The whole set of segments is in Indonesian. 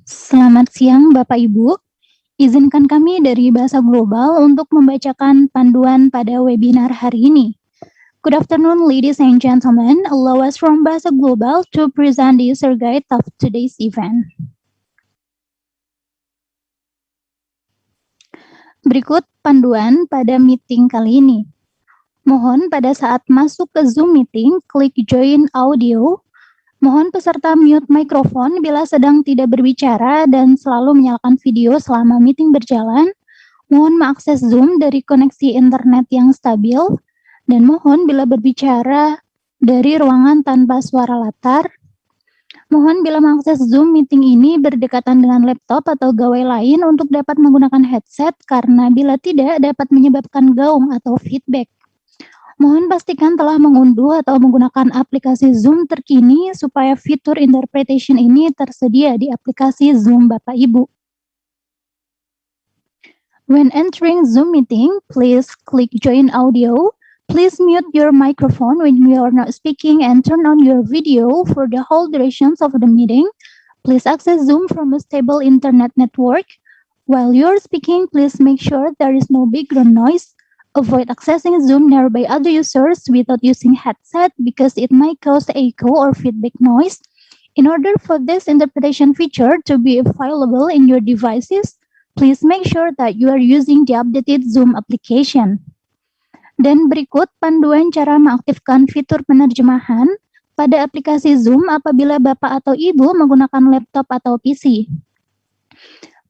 Selamat siang Bapak Ibu. Izinkan kami dari Bahasa Global untuk membacakan panduan pada webinar hari ini. Good afternoon, ladies and gentlemen. Allow us from Bahasa Global to present the user guide of today's event. Berikut panduan pada meeting kali ini. Mohon pada saat masuk ke Zoom meeting, klik join audio. Mohon peserta mute mikrofon bila sedang tidak berbicara dan selalu menyalakan video selama meeting berjalan. Mohon mengakses Zoom dari koneksi internet yang stabil. Dan mohon bila berbicara dari ruangan tanpa suara latar. Mohon bila mengakses Zoom meeting ini berdekatan dengan laptop atau gawai lain untuk dapat menggunakan headset karena bila tidak dapat menyebabkan gaung atau feedback. Mohon pastikan telah mengunduh atau menggunakan aplikasi Zoom terkini supaya fitur interpretation ini tersedia di aplikasi Zoom Bapak Ibu. When entering Zoom meeting, please click join audio. Please mute your microphone when you are not speaking and turn on your video for the whole durations of the meeting. Please access Zoom from a stable internet network. While you're speaking, please make sure there is no background noise. Avoid accessing Zoom nearby other users without using headset because it might cause echo or feedback noise. In order for this interpretation feature to be available in your devices, please make sure that you are using the updated Zoom application. Dan berikut panduan cara mengaktifkan fitur penerjemahan pada aplikasi Zoom apabila Bapak atau Ibu menggunakan laptop atau PC.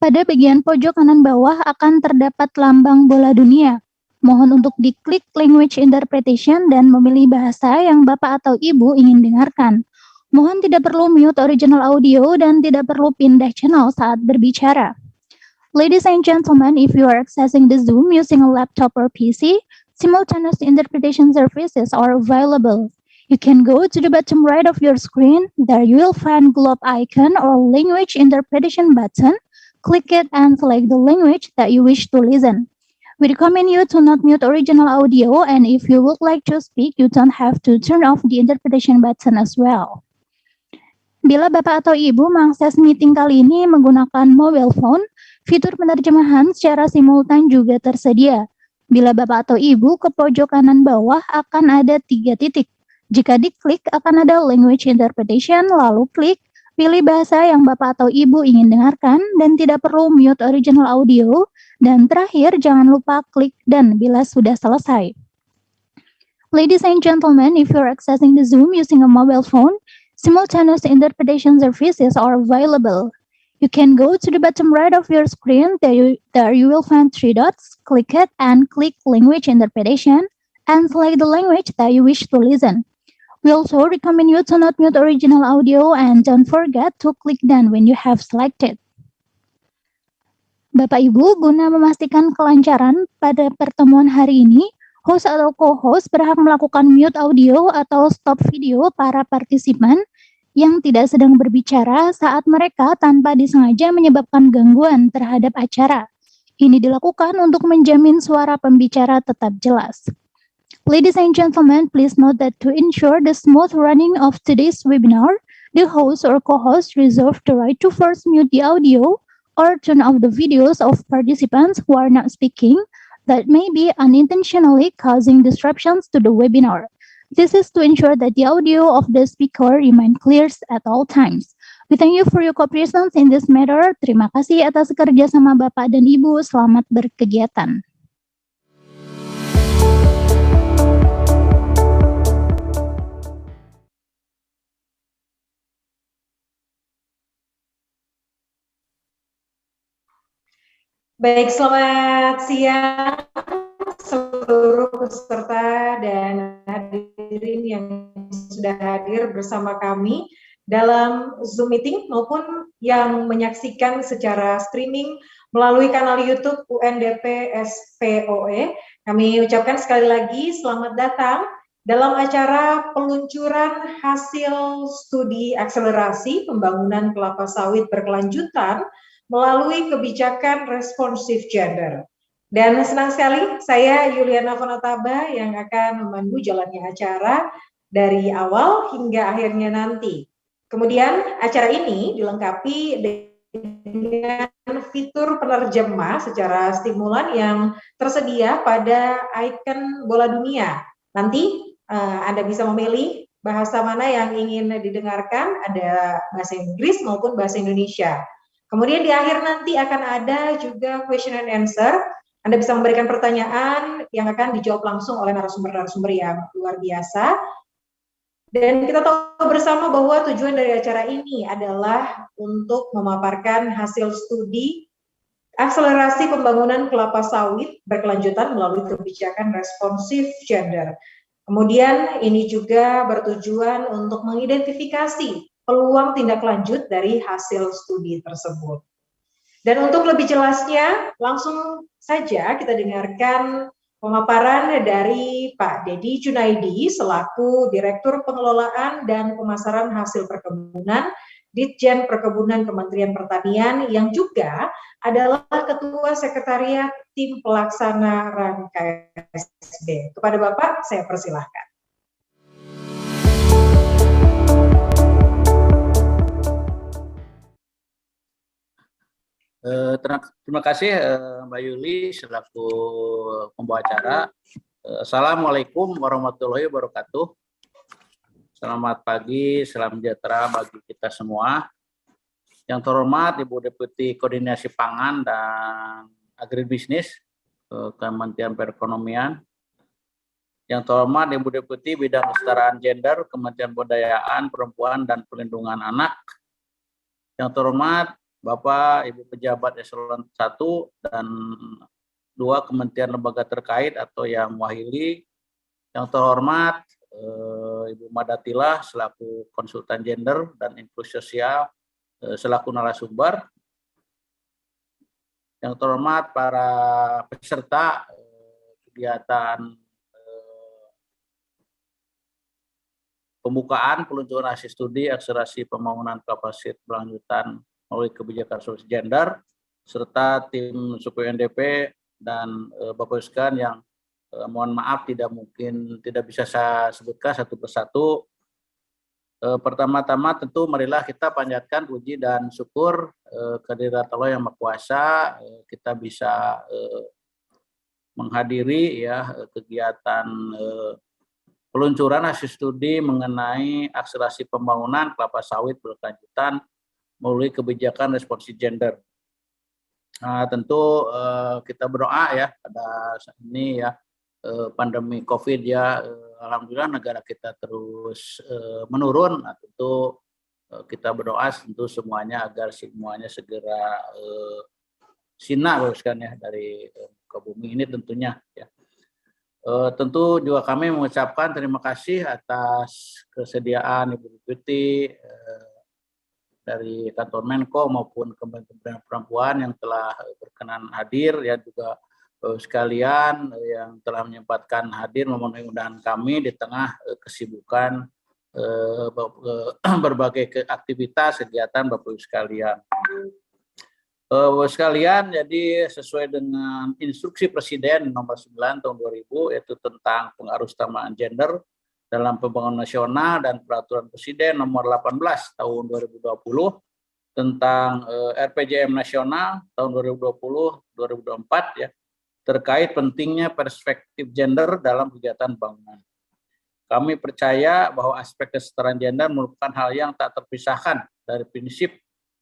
Pada bagian pojok kanan bawah akan terdapat lambang bola dunia. Mohon untuk diklik language interpretation dan memilih bahasa yang Bapak atau Ibu ingin dengarkan. Mohon tidak perlu mute original audio dan tidak perlu pindah channel saat berbicara. Ladies and gentlemen, if you are accessing the Zoom using a laptop or PC, simultaneous interpretation services are available. You can go to the bottom right of your screen. There you will find globe icon or language interpretation button. Click it and select the language that you wish to listen. We recommend you to not mute original audio, and if you would like to speak, you don't have to turn off the interpretation button as well. Bila Bapak atau Ibu mengakses meeting kali ini menggunakan mobile phone, fitur penerjemahan secara simultan juga tersedia. Bila Bapak atau Ibu ke pojok kanan bawah akan ada 3 titik. Jika diklik akan ada language interpretation, lalu klik pilih bahasa yang Bapak atau Ibu ingin dengarkan dan tidak perlu mute original audio. Dan terakhir, jangan lupa klik done bila sudah selesai. Ladies and gentlemen, if you're accessing the Zoom using a mobile phone, simultaneous interpretation services are available. You can go to the bottom right of your screen. There you will find 3 dots. Click it and click language interpretation and select the language that you wish to listen. We also recommend you to not mute original audio and don't forget to click done when you have selected. Bapak Ibu, guna memastikan kelancaran pada pertemuan hari ini, host atau co-host berhak melakukan mute audio atau stop video para partisipan yang tidak sedang berbicara saat mereka tanpa disengaja menyebabkan gangguan terhadap acara. Ini dilakukan untuk menjamin suara pembicara tetap jelas. Ladies and gentlemen, please note that to ensure the smooth running of today's webinar, the host or co-host reserve the right to first mute the audio or turn off the videos of participants who are not speaking that may be unintentionally causing disruptions to the webinar. This is to ensure that the audio of the speaker remain clear at all times. We thank you for your cooperation in this matter. Terima kasih atas kerjasama Bapak dan Ibu. Selamat berkegiatan. Baik, selamat siang seluruh peserta dan hadirin yang sudah hadir bersama kami dalam Zoom meeting maupun yang menyaksikan secara streaming melalui kanal YouTube UNDP SPOE. Kami ucapkan sekali lagi selamat datang dalam acara peluncuran hasil studi akselerasi pembangunan kelapa sawit berkelanjutan melalui kebijakan responsif gender. Dan senang sekali saya Yuliana Vanataba yang akan memandu jalannya acara dari awal hingga akhirnya nanti. Kemudian acara ini dilengkapi dengan fitur penerjemah secara stimulan yang tersedia pada icon bola dunia. Nanti Anda bisa memilih bahasa mana yang ingin didengarkan, ada bahasa Inggris maupun bahasa Indonesia. Kemudian di akhir nanti akan ada juga question and answer. Anda bisa memberikan pertanyaan yang akan dijawab langsung oleh narasumber-narasumber yang luar biasa. Dan kita tahu bersama bahwa tujuan dari acara ini adalah untuk memaparkan hasil studi akselerasi pembangunan kelapa sawit berkelanjutan melalui kebijakan responsif gender. Kemudian ini juga bertujuan untuk mengidentifikasi peluang tindak lanjut dari hasil studi tersebut. Dan untuk lebih jelasnya, langsung saja kita dengarkan pemaparan dari Pak Dedi Junaidi selaku Direktur Pengelolaan dan Pemasaran Hasil Perkebunan Ditjen Perkebunan Kementerian Pertanian yang juga adalah Ketua Sekretariat Tim Pelaksana RAN KSB. Kepada Bapak, saya persilahkan. Terima kasih Mbak Yuli selaku pembawa acara. Assalamualaikum warahmatullahi wabarakatuh. Selamat pagi, salam sejahtera bagi kita semua. Yang terhormat Ibu Deputi Koordinasi Pangan dan Agribisnis Kementerian Perekonomian. Yang terhormat Ibu Deputi Bidang Kesetaraan Gender Kementerian Pemberdayaan Perempuan dan Perlindungan Anak. Yang terhormat Bapak, Ibu pejabat eselon 1 dan 2 kementerian lembaga terkait atau yang mewakili. Yang terhormat Ibu Madatilah selaku konsultan gender dan inklusi sosial selaku narasumber. Yang terhormat para peserta kegiatan pembukaan peluncuran hasil studi akselerasi pembangunan kapasitas berkelanjutan melalui kebijakan solusi gender, serta tim suku NDP dan Bapak sekalian yang mohon maaf tidak bisa saya sebutkan satu persatu. Pertama-tama tentu marilah kita panjatkan puji dan syukur kehadirat Allah yang Maha Kuasa, kita bisa menghadiri ya kegiatan peluncuran hasil studi mengenai akselerasi pembangunan kelapa sawit berkelanjutan melalui kebijakan responsif gender. Tentu kita berdoa ya pada saat ini ya pandemi COVID ya, alhamdulillah negara kita terus menurun. Tentu kita berdoa tentu semuanya agar semuanya segera sinar ya dari ke bumi ini tentunya ya. Tentu juga kami mengucapkan terima kasih atas kesediaan Ibu Deputi dari kantor Menko maupun Kementerian Perempuan yang telah berkenan hadir, ya juga sekalian yang telah menyempatkan hadir memenuhi undangan kami di tengah kesibukan berbagai aktivitas kegiatan Bapak Ibu sekalian. Bapak sekalian, jadi sesuai dengan instruksi Presiden nomor 9 tahun 2000 yaitu tentang pengaruh utamaan gender dalam pembangunan nasional dan peraturan Presiden nomor 18 tahun 2020 tentang RPJM nasional tahun 2020-2024 ya terkait pentingnya perspektif gender dalam kegiatan bangunan. Kami percaya bahwa aspek kesetaraan gender merupakan hal yang tak terpisahkan dari prinsip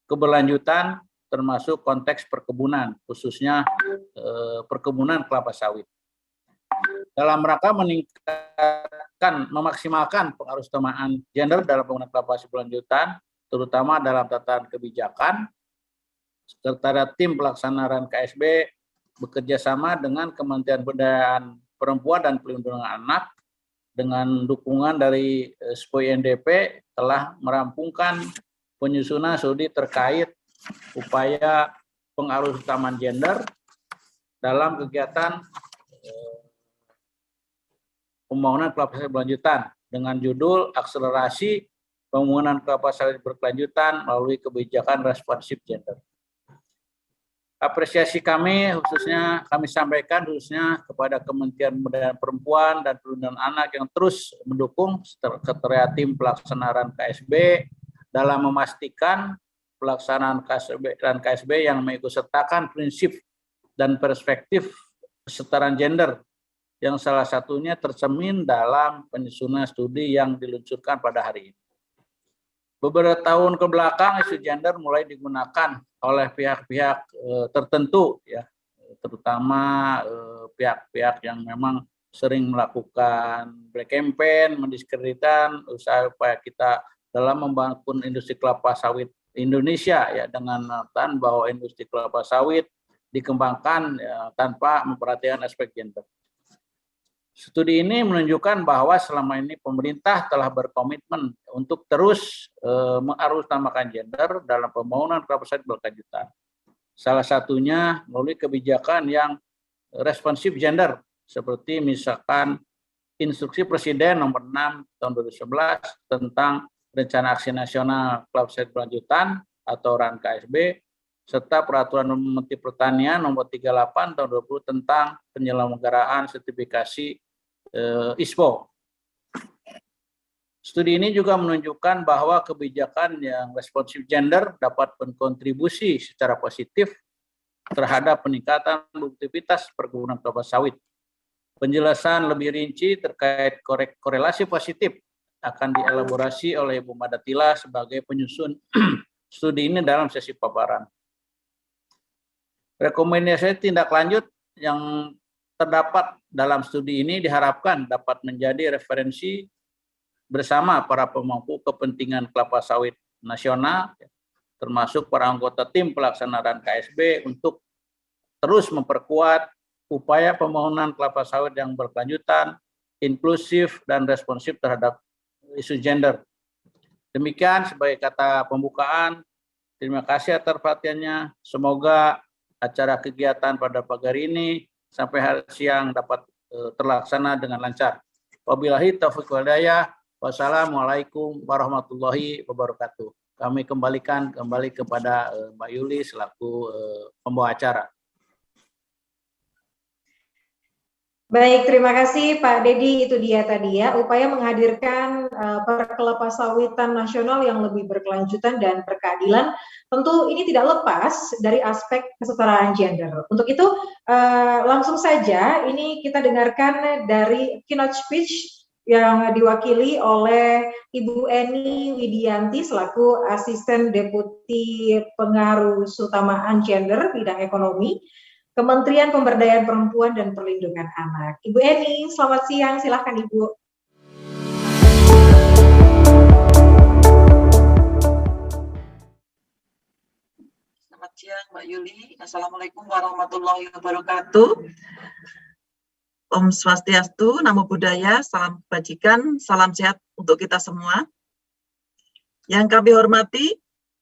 keberlanjutan termasuk konteks perkebunan, khususnya perkebunan kelapa sawit. Dalam rangka memaksimalkan pengaruh utamaan gender dalam pembangunan kelapa sawit berkelanjutan, terutama dalam tataran kebijakan, Sekretariat Tim Pelaksana RAN KSB bekerja sama dengan Kementerian Pemberdayaan Perempuan dan Perlindungan Anak dengan dukungan dari SPOI NDP telah merampungkan penyusunan studi terkait upaya pengaruh utamaan gender dalam kegiatan pembangunan kelapa sawit berkelanjutan dengan judul akselerasi pembangunan kelapa sawit berkelanjutan melalui kebijakan responsif gender. Apresiasi kami sampaikan khususnya kepada Kementerian Pemberdayaan Perempuan dan Perlindungan Anak yang terus mendukung Sekretariat Tim Pelaksanaan KSB dalam memastikan pelaksanaan KSB dan KSB yang mengikutsertakan prinsip dan perspektif kesetaraan gender yang salah satunya tercermin dalam penyusunan studi yang diluncurkan pada hari ini. Beberapa tahun ke belakang isu gender mulai digunakan oleh pihak-pihak tertentu, ya, terutama pihak-pihak yang memang sering melakukan black campaign, mendiskreditkan usaha upaya kita dalam membangun industri kelapa sawit Indonesia, ya, dengan alasan bahwa industri kelapa sawit dikembangkan ya, tanpa memperhatikan aspek gender. Studi ini menunjukkan bahwa selama ini pemerintah telah berkomitmen untuk terus mengarusutamakan gender dalam pembangunan kelapa sawit berkelanjutan. Salah satunya melalui kebijakan yang responsif gender, seperti misalkan Instruksi Presiden nomor 6 tahun 2011 tentang Rencana Aksi Nasional Kelapa Sawit Berkelanjutan atau RAN KSB, serta Peraturan Menteri Pertanian nomor 38 tahun 2020 tentang penyelenggaraan sertifikasi ISPO. Studi ini juga menunjukkan bahwa kebijakan yang responsif gender dapat berkontribusi secara positif terhadap peningkatan produktivitas perkebunan kelapa sawit. Penjelasan lebih rinci terkait korelasi positif akan dielaborasi oleh Ibu Madatila sebagai penyusun studi ini dalam sesi paparan. Rekomendasi tindak lanjut yang terdapat dalam studi ini diharapkan dapat menjadi referensi bersama para pemangku kepentingan kelapa sawit nasional, termasuk para anggota tim pelaksanaan KSB untuk terus memperkuat upaya pembangunan kelapa sawit yang berkelanjutan, inklusif, dan responsif terhadap isu gender. Demikian sebagai kata pembukaan. Terima kasih atas perhatiannya. Semoga acara kegiatan pada pagi hari ini sampai hari siang dapat terlaksana dengan lancar. Wabillahi taufiq wal hidayah. Wassalamualaikum warahmatullahi wabarakatuh. Kami kembalikan kepada Mbak Yuli selaku pembawa acara. Baik, terima kasih Pak Dedi. Itu dia tadi ya, upaya menghadirkan perkelapa sawitan nasional yang lebih berkelanjutan dan berkeadilan. Tentu ini tidak lepas dari aspek kesetaraan gender. Untuk itu langsung saja ini kita dengarkan dari keynote speech yang diwakili oleh Ibu Eni Widianti selaku Asisten Deputi Pengarus Utamaan Gender Bidang Ekonomi, Kementerian Pemberdayaan Perempuan dan Perlindungan Anak. Ibu Eni, selamat siang. Silahkan Ibu. Selamat siang Mbak Yuli. Assalamualaikum warahmatullahi wabarakatuh. Om Swastiastu, Namo Buddhaya, salam kebajikan, salam sehat untuk kita semua. Yang kami hormati,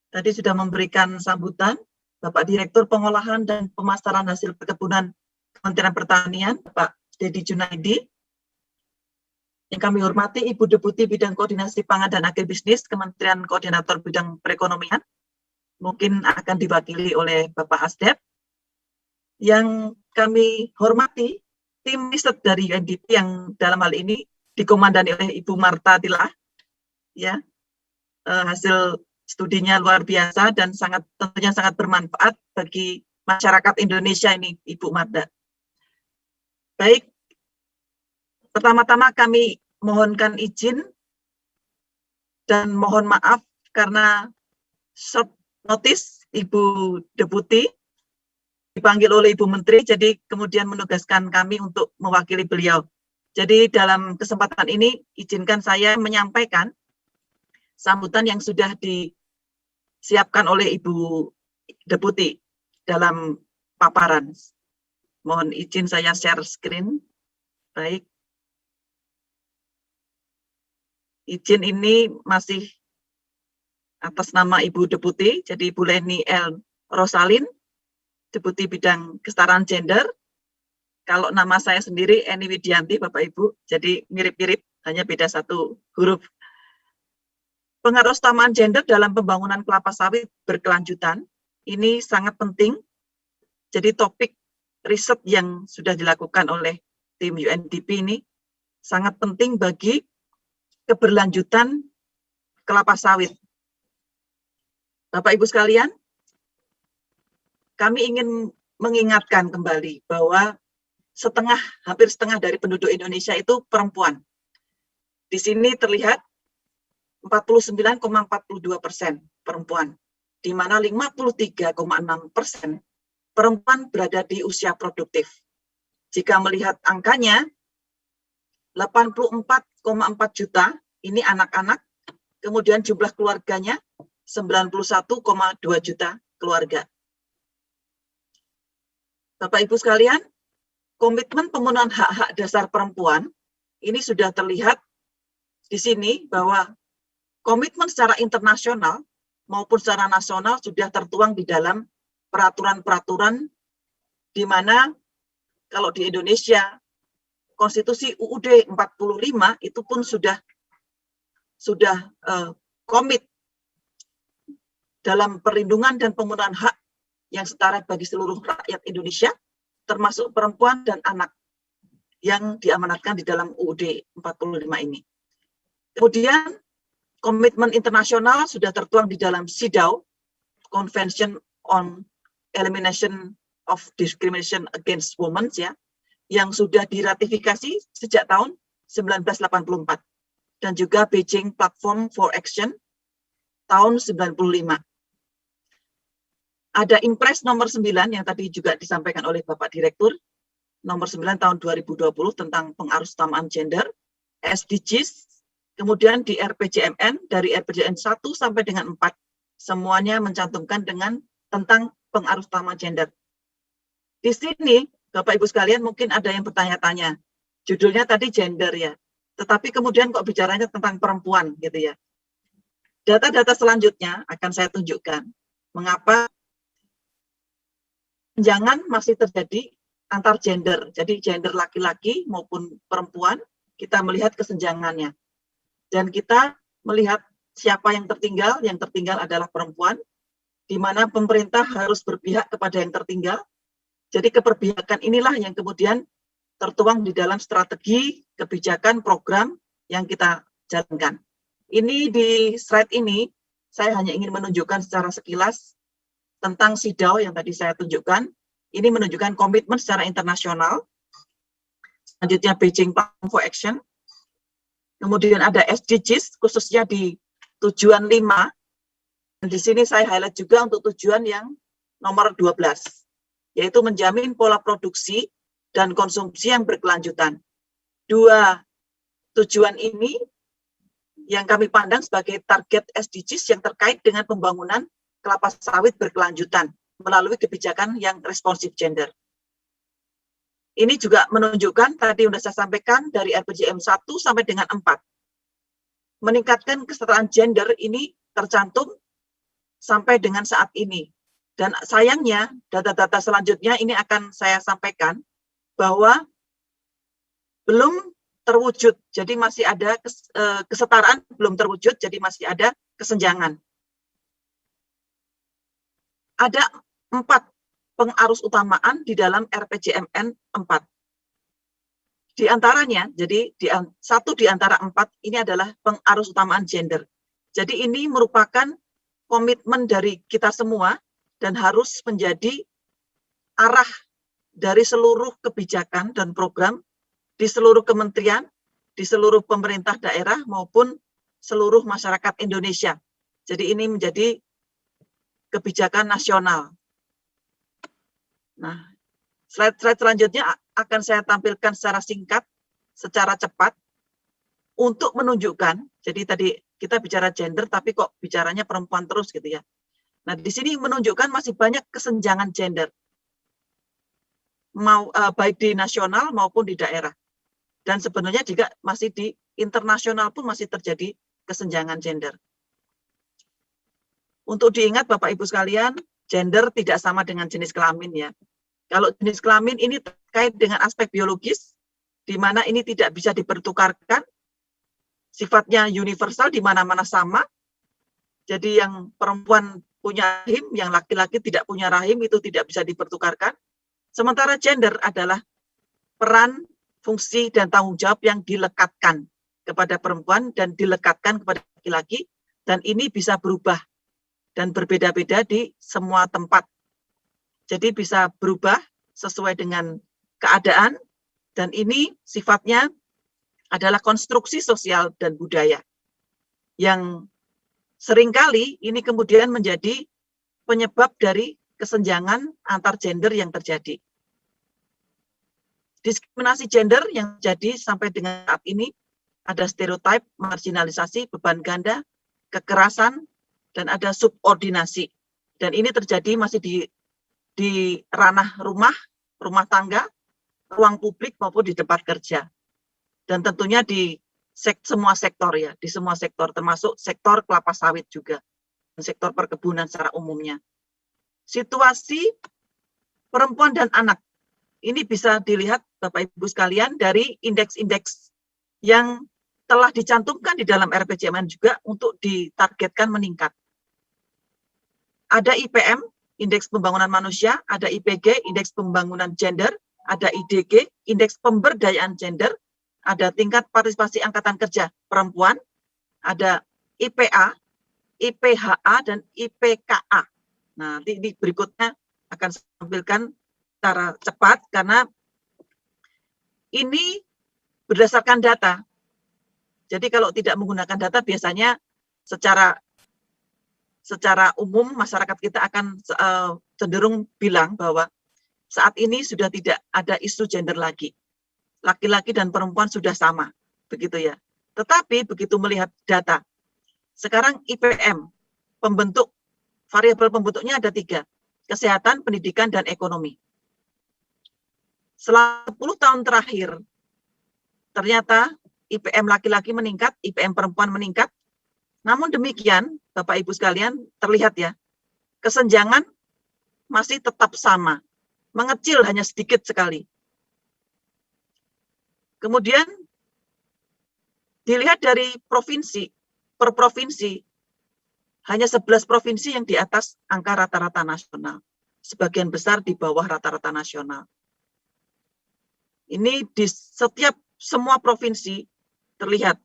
tadi sudah memberikan sambutan Bapak Direktur Pengolahan dan Pemasaran Hasil Perkebunan Kementerian Pertanian, Bapak Dedi Junaidi. Yang kami hormati Ibu Deputi Bidang Koordinasi Pangan dan Agribisnis Kementerian Koordinator Bidang Perekonomian, mungkin akan diwakili oleh Bapak Asdep. Yang kami hormati tim riset dari UNDP yang dalam hal ini dikomandani oleh Ibu Marta Tilah, ya, hasil studinya luar biasa dan tentunya sangat bermanfaat bagi masyarakat Indonesia ini, Ibu Marta. Baik, pertama-tama kami mohonkan izin dan mohon maaf karena short notice Ibu Deputi dipanggil oleh Ibu Menteri, jadi kemudian menugaskan kami untuk mewakili beliau. Jadi dalam kesempatan ini izinkan saya menyampaikan sambutan yang sudah disiapkan oleh Ibu Deputi dalam paparan. Mohon izin saya share screen. Baik. Izin ini masih atas nama Ibu Deputi, jadi Ibu Leni L. Rosalin, Deputi Bidang Kesetaraan Gender. Kalau nama saya sendiri Eni Widianti, Bapak Ibu, jadi mirip-mirip, hanya beda satu huruf. Pengarusutamaan gender dalam pembangunan kelapa sawit berkelanjutan, ini sangat penting. Jadi topik riset yang sudah dilakukan oleh tim UNDP ini sangat penting bagi keberlanjutan kelapa sawit. Bapak Ibu sekalian, kami ingin mengingatkan kembali bahwa hampir setengah dari penduduk Indonesia itu perempuan. Di sini terlihat 49,42% perempuan, di mana 53,6% perempuan berada di usia produktif. Jika melihat angkanya, 84,4 juta ini anak-anak, kemudian jumlah keluarganya 91,2 juta keluarga. Bapak Ibu sekalian, komitmen pemenuhan hak-hak dasar perempuan ini sudah terlihat di sini bahwa komitmen secara internasional maupun secara nasional sudah tertuang di dalam peraturan-peraturan di mana kalau di Indonesia Konstitusi UUD 45 itu pun sudah komit dalam perlindungan dan pemenuhan hak yang setara bagi seluruh rakyat Indonesia, termasuk perempuan dan anak yang diamanatkan di dalam UUD 45 ini. Kemudian komitmen internasional sudah tertuang di dalam CEDAW, Convention on Elimination of Discrimination Against Women, ya, yang sudah diratifikasi sejak tahun 1984, dan juga Beijing Platform for Action tahun 95. Ada Impres nomor 9 yang tadi juga disampaikan oleh Bapak Direktur, nomor 9 tahun 2020 tentang pengarusutamaan gender, SDGs, kemudian di RPJMN dari RPJMN 1 sampai dengan 4, semuanya mencantumkan tentang pengarusutamaan gender. Di sini, Bapak Ibu sekalian, mungkin ada yang bertanya-tanya, judulnya tadi gender ya, tetapi kemudian kok bicaranya tentang perempuan gitu ya. Data-data selanjutnya akan saya tunjukkan mengapa kesenjangan masih terjadi antar gender. Jadi gender laki-laki maupun perempuan, kita melihat kesenjangannya. Dan kita melihat siapa yang tertinggal adalah perempuan, di mana pemerintah harus berpihak kepada yang tertinggal. Jadi keperpihakan inilah yang kemudian tertuang di dalam strategi, kebijakan, program yang kita jalankan. Ini di slide ini, saya hanya ingin menunjukkan secara sekilas tentang CEDAW yang tadi saya tunjukkan. Ini menunjukkan komitmen secara internasional. Selanjutnya Beijing Platform for Action. Kemudian ada SDGs, khususnya di tujuan 5. Dan di sini saya highlight juga untuk tujuan yang nomor 12. Yaitu menjamin pola produksi dan konsumsi yang berkelanjutan. Dua tujuan ini yang kami pandang sebagai target SDGs yang terkait dengan pembangunan kelapa sawit berkelanjutan melalui kebijakan yang responsif gender. Ini juga menunjukkan, tadi sudah saya sampaikan, dari RPJM 1 sampai dengan 4. Meningkatkan kesetaraan gender ini tercantum sampai dengan saat ini. Dan sayangnya, data-data selanjutnya ini akan saya sampaikan bahwa belum terwujud, jadi masih ada kesetaraan belum terwujud, jadi masih ada kesenjangan. Ada 4 pengarus utamaan di dalam RPJMN 4. Di antaranya, jadi satu di antara 4 ini adalah pengarus utamaan gender. Jadi ini merupakan komitmen dari kita semua dan harus menjadi arah dari seluruh kebijakan dan program di seluruh kementerian, di seluruh pemerintah daerah maupun seluruh masyarakat Indonesia. Jadi ini menjadi kebijakan nasional. Nah, slide selanjutnya akan saya tampilkan secara singkat, secara cepat, untuk menunjukkan, jadi tadi kita bicara gender, tapi kok bicaranya perempuan terus gitu ya. Nah, di sini menunjukkan masih banyak kesenjangan gender, baik di nasional maupun di daerah. Dan sebenarnya juga masih di internasional pun masih terjadi kesenjangan gender. Untuk diingat Bapak Ibu sekalian, gender tidak sama dengan jenis kelamin ya. Kalau jenis kelamin ini terkait dengan aspek biologis, di mana ini tidak bisa dipertukarkan, sifatnya universal di mana-mana sama. Jadi yang perempuan punya rahim, yang laki-laki tidak punya rahim, itu tidak bisa dipertukarkan. Sementara gender adalah peran, fungsi, dan tanggung jawab yang dilekatkan kepada perempuan dan dilekatkan kepada laki-laki, dan ini bisa berubah dan berbeda-beda di semua tempat. Jadi bisa berubah sesuai dengan keadaan, dan ini sifatnya adalah konstruksi sosial dan budaya yang seringkali ini kemudian menjadi penyebab dari kesenjangan antar gender yang terjadi. Diskriminasi gender yang terjadi sampai dengan saat ini ada stereotip, marginalisasi, beban ganda, kekerasan, dan ada subordinasi. Dan ini terjadi masih di ranah rumah tangga, ruang publik maupun di tempat kerja. Dan tentunya di semua sektor ya, di semua sektor termasuk sektor kelapa sawit juga, dan sektor perkebunan secara umumnya. Situasi perempuan dan anak ini bisa dilihat Bapak Ibu sekalian dari indeks-indeks yang telah dicantumkan di dalam RPJMN juga untuk ditargetkan meningkat. Ada IPM, Indeks Pembangunan Manusia, ada IPG, Indeks Pembangunan Gender, ada IDG, Indeks Pemberdayaan Gender, ada tingkat partisipasi angkatan kerja perempuan, ada IPA, IPHA, dan IPKA. Nah, nanti berikutnya akan saya tampilkan secara cepat karena ini berdasarkan data. Jadi kalau tidak menggunakan data biasanya secara umum masyarakat kita akan cenderung bilang bahwa saat ini sudah tidak ada isu gender lagi. Laki-laki dan perempuan sudah sama, begitu ya. Tetapi begitu melihat data, sekarang IPM, variabel pembentuknya ada 3, kesehatan, pendidikan, dan ekonomi. Selama 10 tahun terakhir, ternyata IPM laki-laki meningkat, IPM perempuan meningkat. Namun demikian, Bapak Ibu sekalian, terlihat ya, kesenjangan masih tetap sama, mengecil hanya sedikit sekali. Kemudian dilihat dari provinsi per provinsi, hanya 11 provinsi yang di atas angka rata-rata nasional. Sebagian besar di bawah rata-rata nasional. Ini di semua provinsi terlihat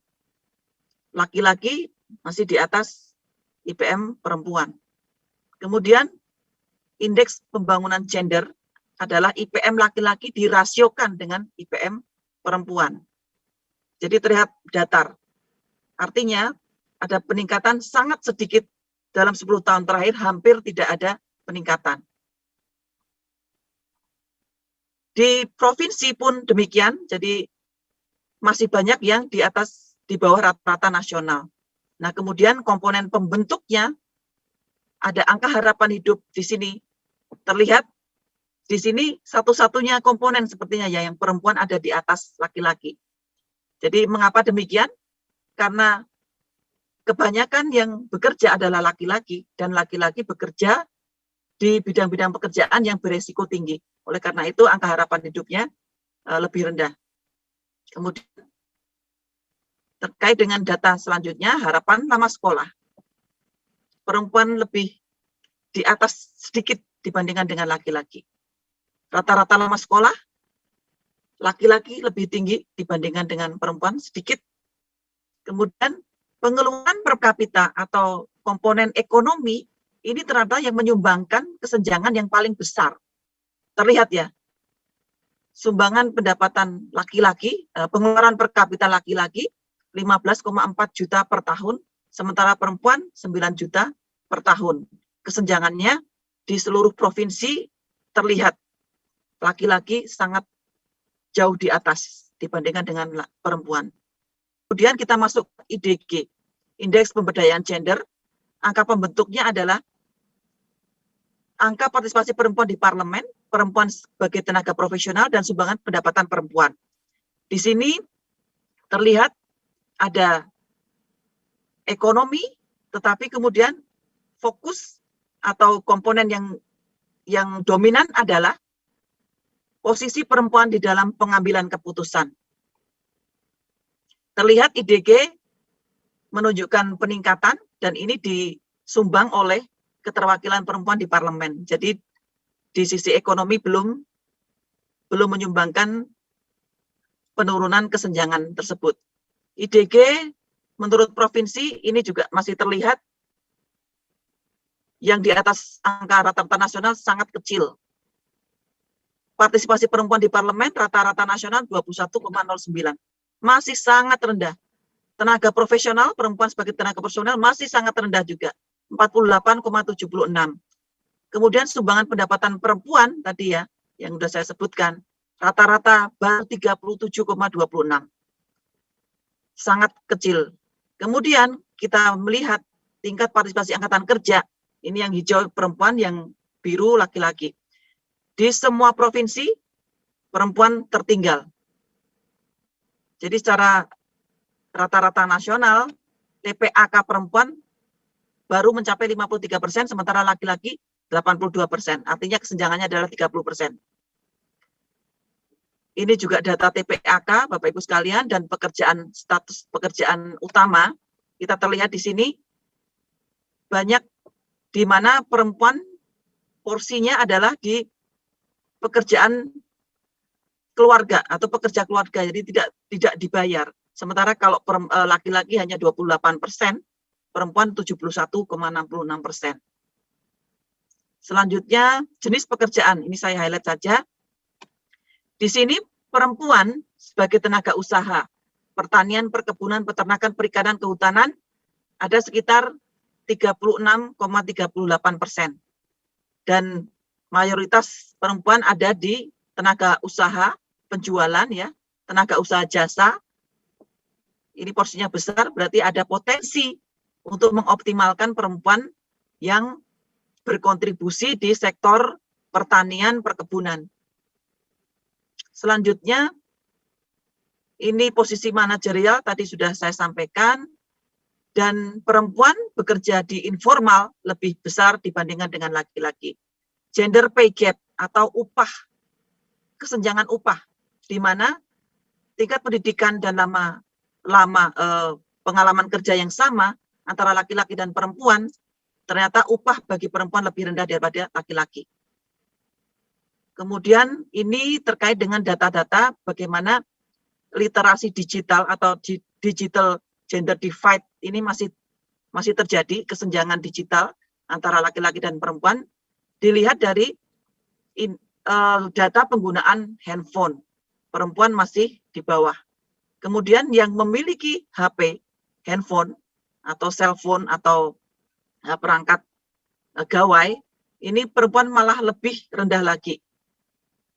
laki-laki masih di atas IPM perempuan. Kemudian indeks pembangunan gender adalah IPM laki-laki dirasiokan dengan IPM perempuan. Jadi terlihat datar. Artinya ada peningkatan sangat sedikit dalam 10 tahun terakhir, hampir tidak ada peningkatan. Di provinsi pun demikian, jadi masih banyak yang di bawah rata-rata nasional. Nah, kemudian komponen pembentuknya ada angka harapan hidup di sini terlihat. Di sini satu-satunya komponen sepertinya ya yang perempuan ada di atas laki-laki. Jadi mengapa demikian? Karena kebanyakan yang bekerja adalah laki-laki dan laki-laki bekerja di bidang-bidang pekerjaan yang beresiko tinggi. Oleh karena itu angka harapan hidupnya lebih rendah. Kemudian terkait dengan data selanjutnya, harapan lama sekolah. Perempuan lebih di atas sedikit dibandingkan dengan laki-laki. Rata-rata lama sekolah, laki-laki lebih tinggi dibandingkan dengan perempuan sedikit. Kemudian pengeluaran per kapita atau komponen ekonomi, ini ternyata yang menyumbangkan kesenjangan yang paling besar. Terlihat ya, sumbangan pendapatan laki-laki, pengeluaran per kapita laki-laki 15,4 juta per tahun, sementara perempuan 9 juta per tahun. Kesenjangannya di seluruh provinsi terlihat laki-laki sangat jauh di atas dibandingkan dengan perempuan. Kemudian kita masuk IDG, Indeks Pemberdayaan Gender. Angka pembentuknya adalah angka partisipasi perempuan di parlemen, perempuan sebagai tenaga profesional, dan sumbangan pendapatan perempuan. Di sini terlihat ada ekonomi, tetapi kemudian fokus atau komponen yang dominan adalah posisi perempuan di dalam pengambilan keputusan. Terlihat IDG menunjukkan peningkatan dan ini disumbang oleh keterwakilan perempuan di parlemen. Jadi di sisi ekonomi belum menyumbangkan penurunan kesenjangan tersebut. IDG menurut provinsi ini juga masih terlihat yang di atas angka rata-rata nasional sangat kecil. Partisipasi perempuan di parlemen rata-rata nasional 21,09. Masih sangat rendah. Tenaga profesional, perempuan sebagai tenaga profesional masih sangat rendah juga, 48,76. Kemudian sumbangan pendapatan perempuan tadi ya, yang sudah saya sebutkan, rata-rata baru 37,26. Sangat kecil. Kemudian kita melihat tingkat partisipasi angkatan kerja, ini yang hijau perempuan, yang biru laki-laki. Di semua provinsi, perempuan tertinggal. Jadi secara rata-rata nasional, TPAK perempuan baru mencapai 53%, sementara laki-laki 82%. Artinya kesenjangannya adalah 30%. Ini juga data TPAK, Bapak Ibu sekalian, dan pekerjaan, status pekerjaan utama. Kita terlihat di sini, banyak di mana perempuan porsinya adalah di pekerjaan keluarga atau pekerja keluarga, jadi tidak dibayar. Sementara kalau laki-laki hanya 28%, perempuan 71,66%. Selanjutnya, jenis pekerjaan, ini saya highlight saja. Di sini perempuan sebagai tenaga usaha, pertanian, perkebunan, peternakan, perikanan, kehutanan, ada sekitar 36,38%. Dan mayoritas perempuan ada di tenaga usaha, penjualan ya, tenaga usaha jasa. Ini porsinya besar, berarti ada potensi untuk mengoptimalkan perempuan yang berkontribusi di sektor pertanian, perkebunan. Selanjutnya, ini posisi manajerial tadi sudah saya sampaikan, dan perempuan bekerja di informal lebih besar dibandingkan dengan laki-laki. Gender pay gap atau upah, kesenjangan upah, di mana tingkat pendidikan dan pengalaman kerja yang sama antara laki-laki dan perempuan, ternyata upah bagi perempuan lebih rendah daripada laki-laki. Kemudian ini terkait dengan data-data bagaimana literasi digital atau digital gender divide ini masih terjadi, kesenjangan digital antara laki-laki dan perempuan. Dilihat dari data penggunaan handphone, perempuan masih di bawah. Kemudian yang memiliki HP, handphone atau cellphone atau perangkat gawai, ini perempuan malah lebih rendah lagi.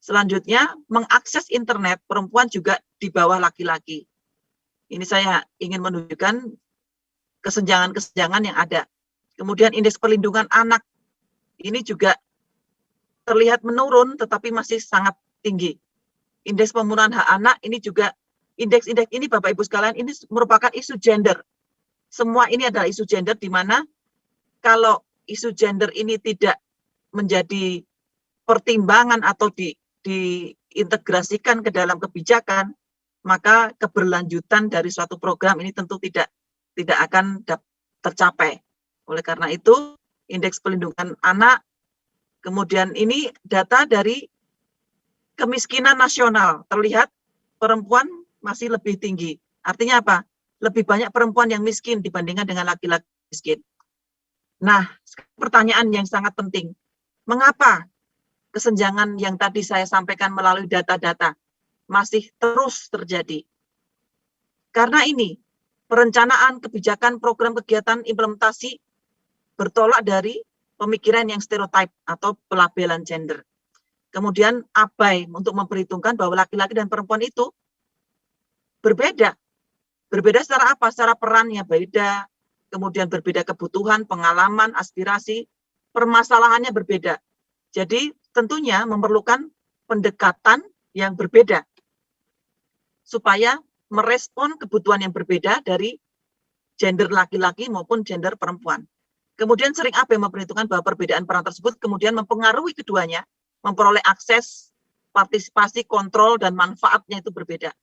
Selanjutnya, mengakses internet, perempuan juga di bawah laki-laki. Ini saya ingin menunjukkan kesenjangan-kesenjangan yang ada. Kemudian indeks perlindungan anak, ini juga terlihat menurun, tetapi masih sangat tinggi. Indeks pemenuhan hak anak, ini juga, indeks-indeks ini Bapak Ibu sekalian, ini merupakan isu gender. Semua ini adalah isu gender, di mana kalau isu gender ini tidak menjadi pertimbangan atau diintegrasikan ke dalam kebijakan, maka keberlanjutan dari suatu program ini tentu tidak akan tercapai. Oleh karena itu, indeks perlindungan anak, kemudian ini data dari kemiskinan nasional, terlihat perempuan masih lebih tinggi. Artinya apa? Lebih banyak perempuan yang miskin dibandingkan dengan laki-laki miskin. Nah, pertanyaan yang sangat penting, mengapa kesenjangan yang tadi saya sampaikan melalui data-data masih terus terjadi? Karena ini, perencanaan kebijakan program kegiatan implementasi bertolak dari pemikiran yang stereotip atau pelabelan gender. Kemudian abai untuk memperhitungkan bahwa laki-laki dan perempuan itu berbeda. Berbeda secara apa? Secara perannya beda, kemudian berbeda kebutuhan, pengalaman, aspirasi, permasalahannya berbeda. Jadi tentunya memerlukan pendekatan yang berbeda supaya merespon kebutuhan yang berbeda dari gender laki-laki maupun gender perempuan. Kemudian sering abai memperhitungkan bahwa perbedaan peran tersebut kemudian mempengaruhi keduanya, memperoleh akses, partisipasi, kontrol, dan manfaatnya itu berbeda.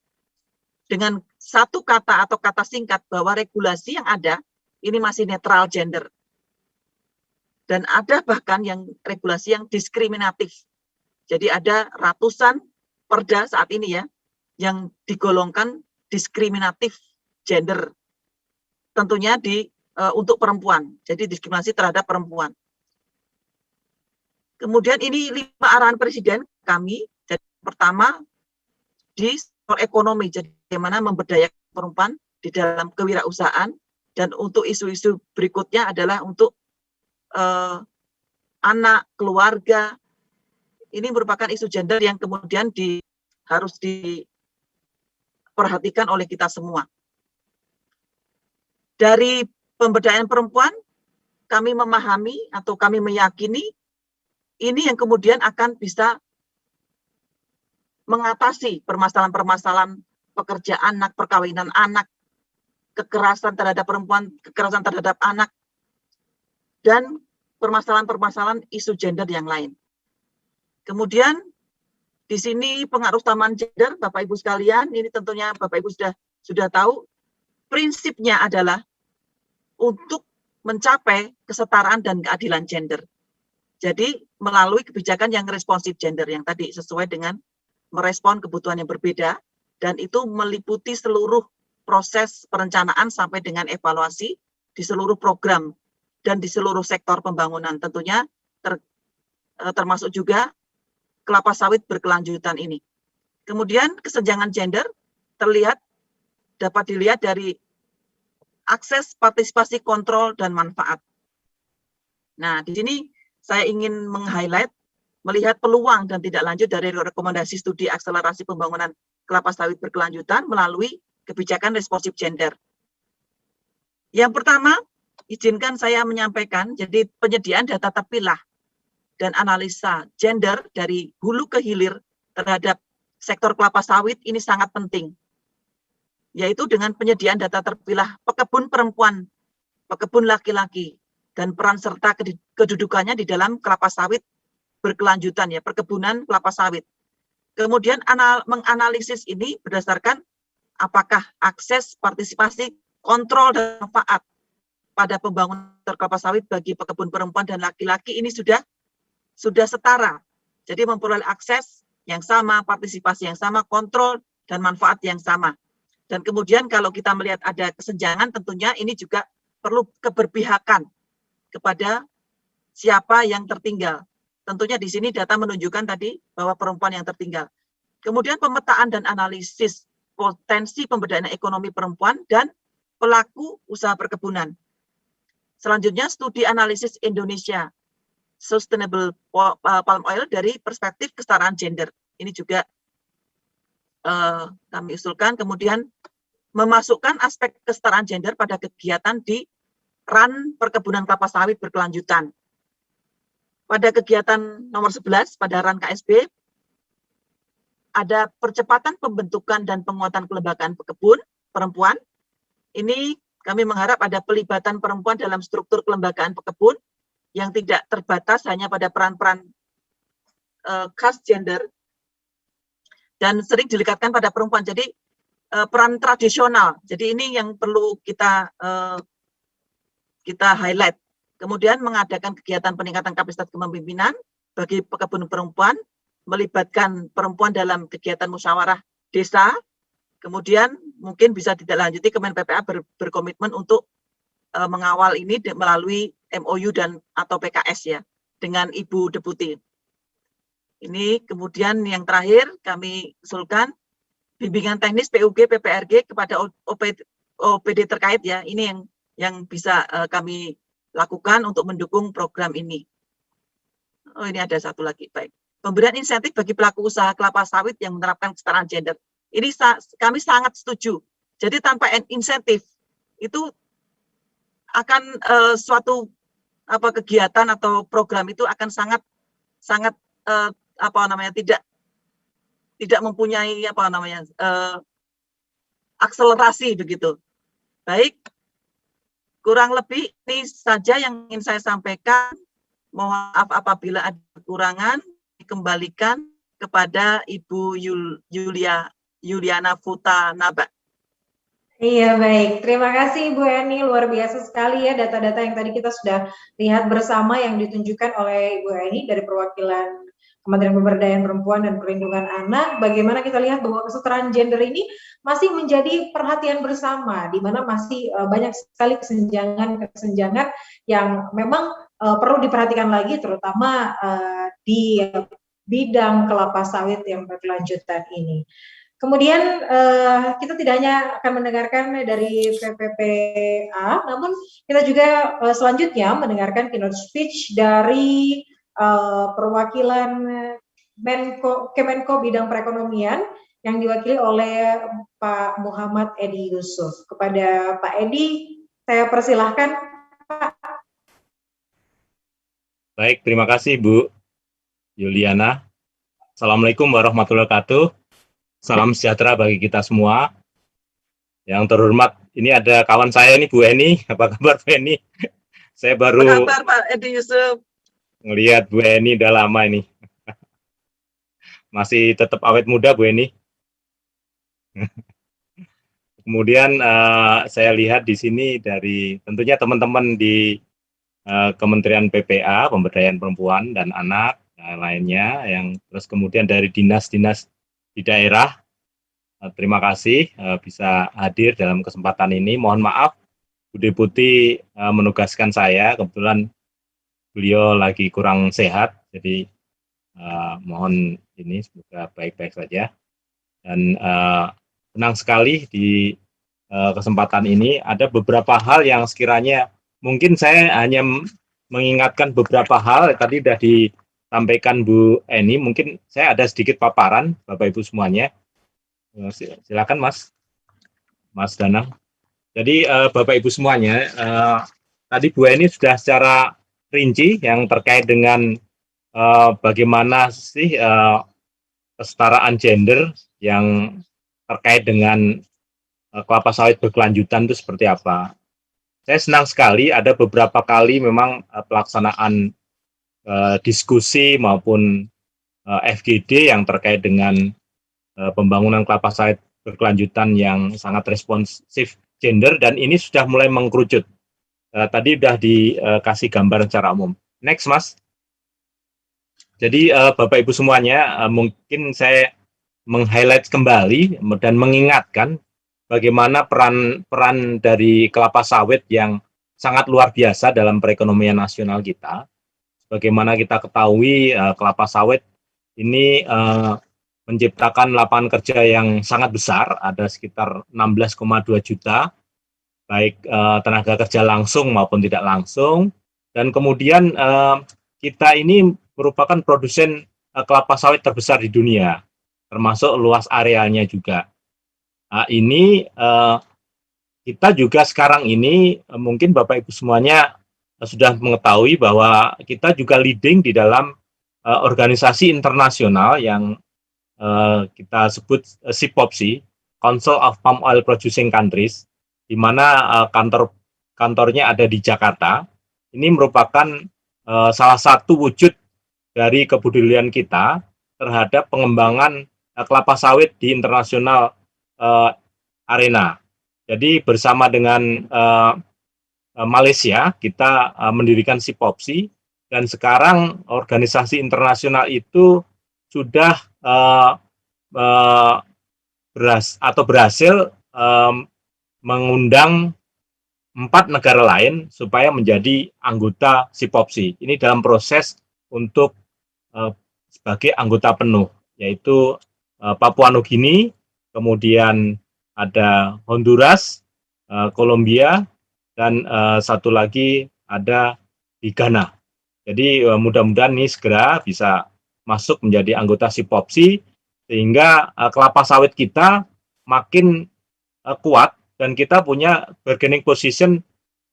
Dengan satu kata atau kata singkat bahwa regulasi yang ada ini masih netral gender. Dan ada bahkan yang regulasi yang diskriminatif. Jadi ada ratusan perda saat ini ya, yang digolongkan diskriminatif gender. Tentunya untuk perempuan, jadi diskriminasi terhadap perempuan. Kemudian ini 5 arahan Presiden kami. Jadi pertama di sektor ekonomi, jadi bagaimana memberdayakan perempuan di dalam kewirausahaan, dan untuk isu-isu berikutnya adalah untuk anak, keluarga. Ini merupakan isu gender yang kemudian harus diperhatikan oleh kita semua. Dari pemberdayaan perempuan, kami memahami atau kami meyakini ini yang kemudian akan bisa mengatasi permasalahan-permasalahan pekerjaan anak, perkawinan anak, kekerasan terhadap perempuan, kekerasan terhadap anak, dan permasalahan-permasalahan isu gender yang lain. Kemudian di sini pengaruh utamaan gender, Bapak Ibu sekalian, ini tentunya Bapak Ibu sudah tahu, prinsipnya adalah untuk mencapai kesetaraan dan keadilan gender. Jadi melalui kebijakan yang responsif gender yang tadi sesuai dengan merespon kebutuhan yang berbeda, dan itu meliputi seluruh proses perencanaan sampai dengan evaluasi di seluruh program dan di seluruh sektor pembangunan, tentunya termasuk juga kelapa sawit berkelanjutan ini. Kemudian kesenjangan gender dapat dilihat dari akses, partisipasi, kontrol, dan manfaat. Nah, di sini saya ingin meng-highlight, melihat peluang dan tidak lanjut dari rekomendasi studi akselerasi pembangunan kelapa sawit berkelanjutan melalui kebijakan responsif gender. Yang pertama, izinkan saya menyampaikan, jadi penyediaan data terpilah dan analisa gender dari hulu ke hilir terhadap sektor kelapa sawit ini sangat penting, yaitu dengan penyediaan data terpilah pekebun perempuan, pekebun laki-laki, dan peran serta kedudukannya di dalam kelapa sawit berkelanjutan, ya, perkebunan kelapa sawit. Kemudian menganalisis ini berdasarkan apakah akses, partisipasi, kontrol, dan manfaat pada pembangunan kelapa sawit bagi pekebun perempuan dan laki-laki ini sudah setara. Jadi memperoleh akses yang sama, partisipasi yang sama, kontrol, dan manfaat yang sama. Dan kemudian kalau kita melihat ada kesenjangan, tentunya ini juga perlu keberpihakan kepada siapa yang tertinggal. Tentunya di sini data menunjukkan tadi bahwa perempuan yang tertinggal. Kemudian pemetaan dan analisis potensi pemberdayaan ekonomi perempuan dan pelaku usaha perkebunan. Selanjutnya studi analisis Indonesia Sustainable Palm Oil dari perspektif kesetaraan gender. Ini juga kami usulkan. Kemudian memasukkan aspek kesetaraan gender pada kegiatan di RAN perkebunan kelapa sawit berkelanjutan. Pada kegiatan nomor 11 pada RAN KSB, ada percepatan pembentukan dan penguatan kelembagaan pekebun perempuan. Ini kami mengharap ada pelibatan perempuan dalam struktur kelembagaan pekebun yang tidak terbatas hanya pada peran-peran khas gender dan sering dilekatkan pada perempuan. Jadi peran tradisional. Jadi ini yang perlu kita highlight. Kemudian mengadakan kegiatan peningkatan kapasitas kepemimpinan bagi pekebun perempuan, melibatkan perempuan dalam kegiatan musyawarah desa. Kemudian mungkin bisa ditindaklanjuti, Kemen PPA berkomitmen untuk mengawal ini melalui MOU dan atau PKS, ya, dengan Ibu Deputi. Ini kemudian yang terakhir kami usulkan bimbingan teknis PUG PPRG kepada OPD terkait, ya. Ini yang bisa kami lakukan untuk mendukung program ini. Oh, ini ada satu lagi, baik. Pemberian insentif bagi pelaku usaha kelapa sawit yang menerapkan kesetaraan gender. Ini kami sangat setuju. Jadi tanpa insentif itu akan suatu kegiatan atau program itu akan sangat tidak mempunyai akselerasi begitu. Baik, kurang lebih ini saja yang ingin saya sampaikan. Mohon maaf apabila ada kekurangan, dikembalikan kepada Ibu Yuliana Futa Naba. Iya, baik. Terima kasih Ibu Eni, luar biasa sekali ya data-data yang tadi kita sudah lihat bersama yang ditunjukkan oleh Ibu Eni dari perwakilan Kementerian Pemberdayaan Perempuan dan Perlindungan Anak. Bagaimana kita lihat bahwa kesetaraan gender ini masih menjadi perhatian bersama, di mana masih banyak sekali kesenjangan yang memang perlu diperhatikan lagi, terutama di bidang kelapa sawit yang berkelanjutan ini. Kemudian kita tidak hanya akan mendengarkan dari PPPA, namun kita juga selanjutnya mendengarkan keynote speech dari perwakilan Kemenko Bidang Perekonomian yang diwakili oleh Pak Muhammad Edi Yusuf. Kepada Pak Edi, saya persilahkan, Pak. Baik, terima kasih Bu Yuliana. Assalamualaikum warahmatullahi wabarakatuh. Salam sejahtera bagi kita semua. Yang terhormat, ini ada kawan saya nih, Bu Eni. Apa kabar Bu Eni? Saya baru Apa kabar Pak Edi Yusuf? ngelihat Bu Eni udah lama ini. Masih tetap awet muda Bu Eni. Kemudian saya lihat di sini dari tentunya teman-teman di Kementerian PPA, Pemberdayaan Perempuan dan Anak lainnya, yang terus kemudian dari dinas-dinas di daerah. Terima kasih bisa hadir dalam kesempatan ini. Mohon maaf Bu Deputi menugaskan saya, kebetulan beliau lagi kurang sehat, jadi mohon ini semoga baik-baik saja. Dan senang sekali di kesempatan ini ada beberapa hal yang sekiranya mungkin saya hanya mengingatkan beberapa hal, tadi sudah disampaikan Bu Eni, mungkin saya ada sedikit paparan Bapak Ibu semuanya. Silakan Mas Danang. Jadi Bapak Ibu semuanya, tadi Bu Eni sudah secara rinci yang terkait dengan bagaimana sih kesetaraan gender yang terkait dengan kelapa sawit berkelanjutan itu seperti apa. Saya senang sekali ada beberapa kali memang pelaksanaan diskusi maupun FGD yang terkait dengan pembangunan kelapa sawit berkelanjutan yang sangat responsif gender, dan ini sudah mulai mengkerucut. Tadi sudah dikasih gambar secara umum. Next Mas. Jadi Bapak Ibu semuanya, mungkin saya meng-highlight kembali dan mengingatkan bagaimana peran dari kelapa sawit yang sangat luar biasa dalam perekonomian nasional kita. Bagaimana kita ketahui kelapa sawit ini menciptakan lapangan kerja yang sangat besar, ada sekitar 16,2 juta, baik tenaga kerja langsung maupun tidak langsung. Dan kemudian kita ini merupakan produsen kelapa sawit terbesar di dunia, termasuk luas arealnya juga. Ini kita juga sekarang ini mungkin Bapak Ibu semuanya sudah mengetahui bahwa kita juga leading di dalam organisasi internasional yang kita sebut CPOPC, Council of Palm Oil Producing Countries, di mana kantornya ada di Jakarta. Ini merupakan salah satu wujud dari kepedulian kita terhadap pengembangan kelapa sawit di internasional arena. Jadi bersama dengan Malaysia kita mendirikan CPOPC, dan sekarang organisasi internasional itu sudah berhasil mengundang 4 negara lain supaya menjadi anggota CPOPC. Ini dalam proses untuk sebagai anggota penuh, yaitu Papua Nugini, kemudian ada Honduras, Kolombia, dan satu lagi ada di Ghana. Jadi mudah-mudahan ini segera bisa masuk menjadi anggota CPOPC, sehingga kelapa sawit kita makin kuat dan kita punya bargaining position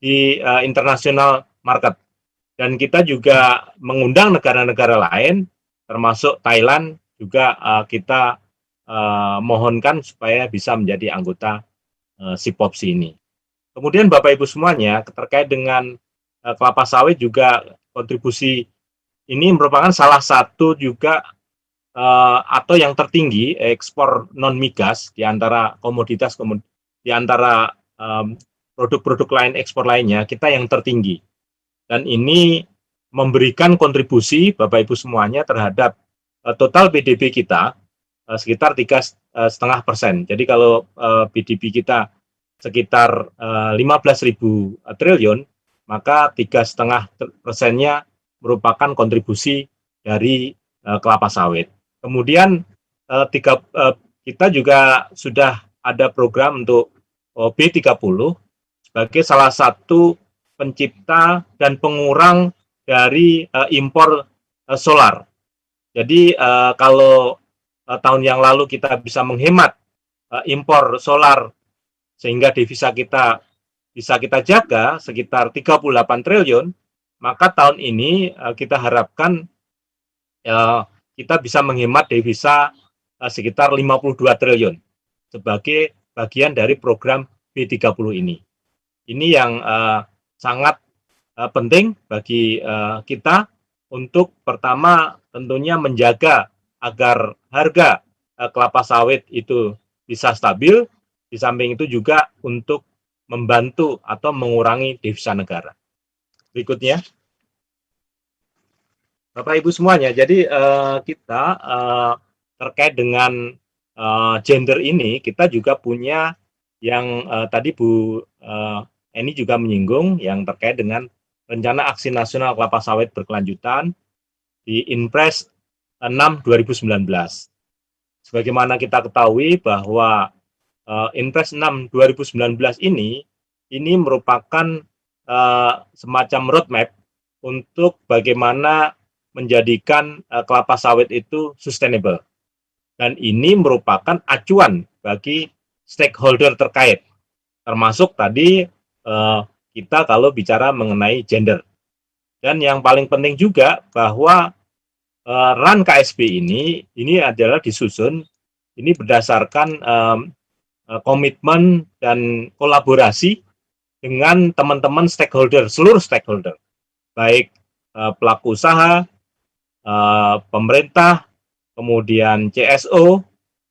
di international market. Dan kita juga mengundang negara-negara lain, termasuk Thailand, juga kita mohonkan supaya bisa menjadi anggota CPOPC ini. Kemudian Bapak Ibu semuanya, terkait dengan kelapa sawit juga kontribusi ini merupakan salah satu juga atau yang tertinggi ekspor non migas di antara komoditas, di antara produk-produk lain ekspor lainnya, kita yang tertinggi. Dan ini memberikan kontribusi Bapak Ibu semuanya terhadap total PDB kita sekitar 3,5%. Jadi kalau PDB kita sekitar 15.000 triliun, maka 3,5%-nya merupakan kontribusi dari kelapa sawit. Kemudian kita juga sudah ada program untuk B30 sebagai salah satu pencipta dan pengurang dari impor solar. Jadi kalau tahun yang lalu kita bisa menghemat impor solar sehingga devisa kita bisa kita jaga sekitar 38 triliun, maka tahun ini kita harapkan kita bisa menghemat devisa sekitar 52 triliun sebagai bagian dari program B30 ini. Ini yang sangat penting bagi kita untuk pertama tentunya menjaga agar harga kelapa sawit itu bisa stabil, di samping itu juga untuk membantu atau mengurangi devisa negara. Berikutnya, Bapak Ibu semuanya, jadi kita terkait dengan gender ini, kita juga punya yang tadi Bu Eni juga menyinggung yang terkait dengan Rencana Aksi Nasional Kelapa Sawit Berkelanjutan di Inpres 6 2019. Sebagaimana kita ketahui bahwa Inpres 6 2019 ini merupakan semacam roadmap untuk bagaimana menjadikan kelapa sawit itu sustainable. Dan ini merupakan acuan bagi stakeholder terkait, termasuk tadi kita kalau bicara mengenai gender. Dan yang paling penting juga bahwa RUN KSB ini adalah disusun, ini berdasarkan komitmen dan kolaborasi dengan teman-teman stakeholder, seluruh stakeholder, baik pelaku usaha, pemerintah, kemudian CSO,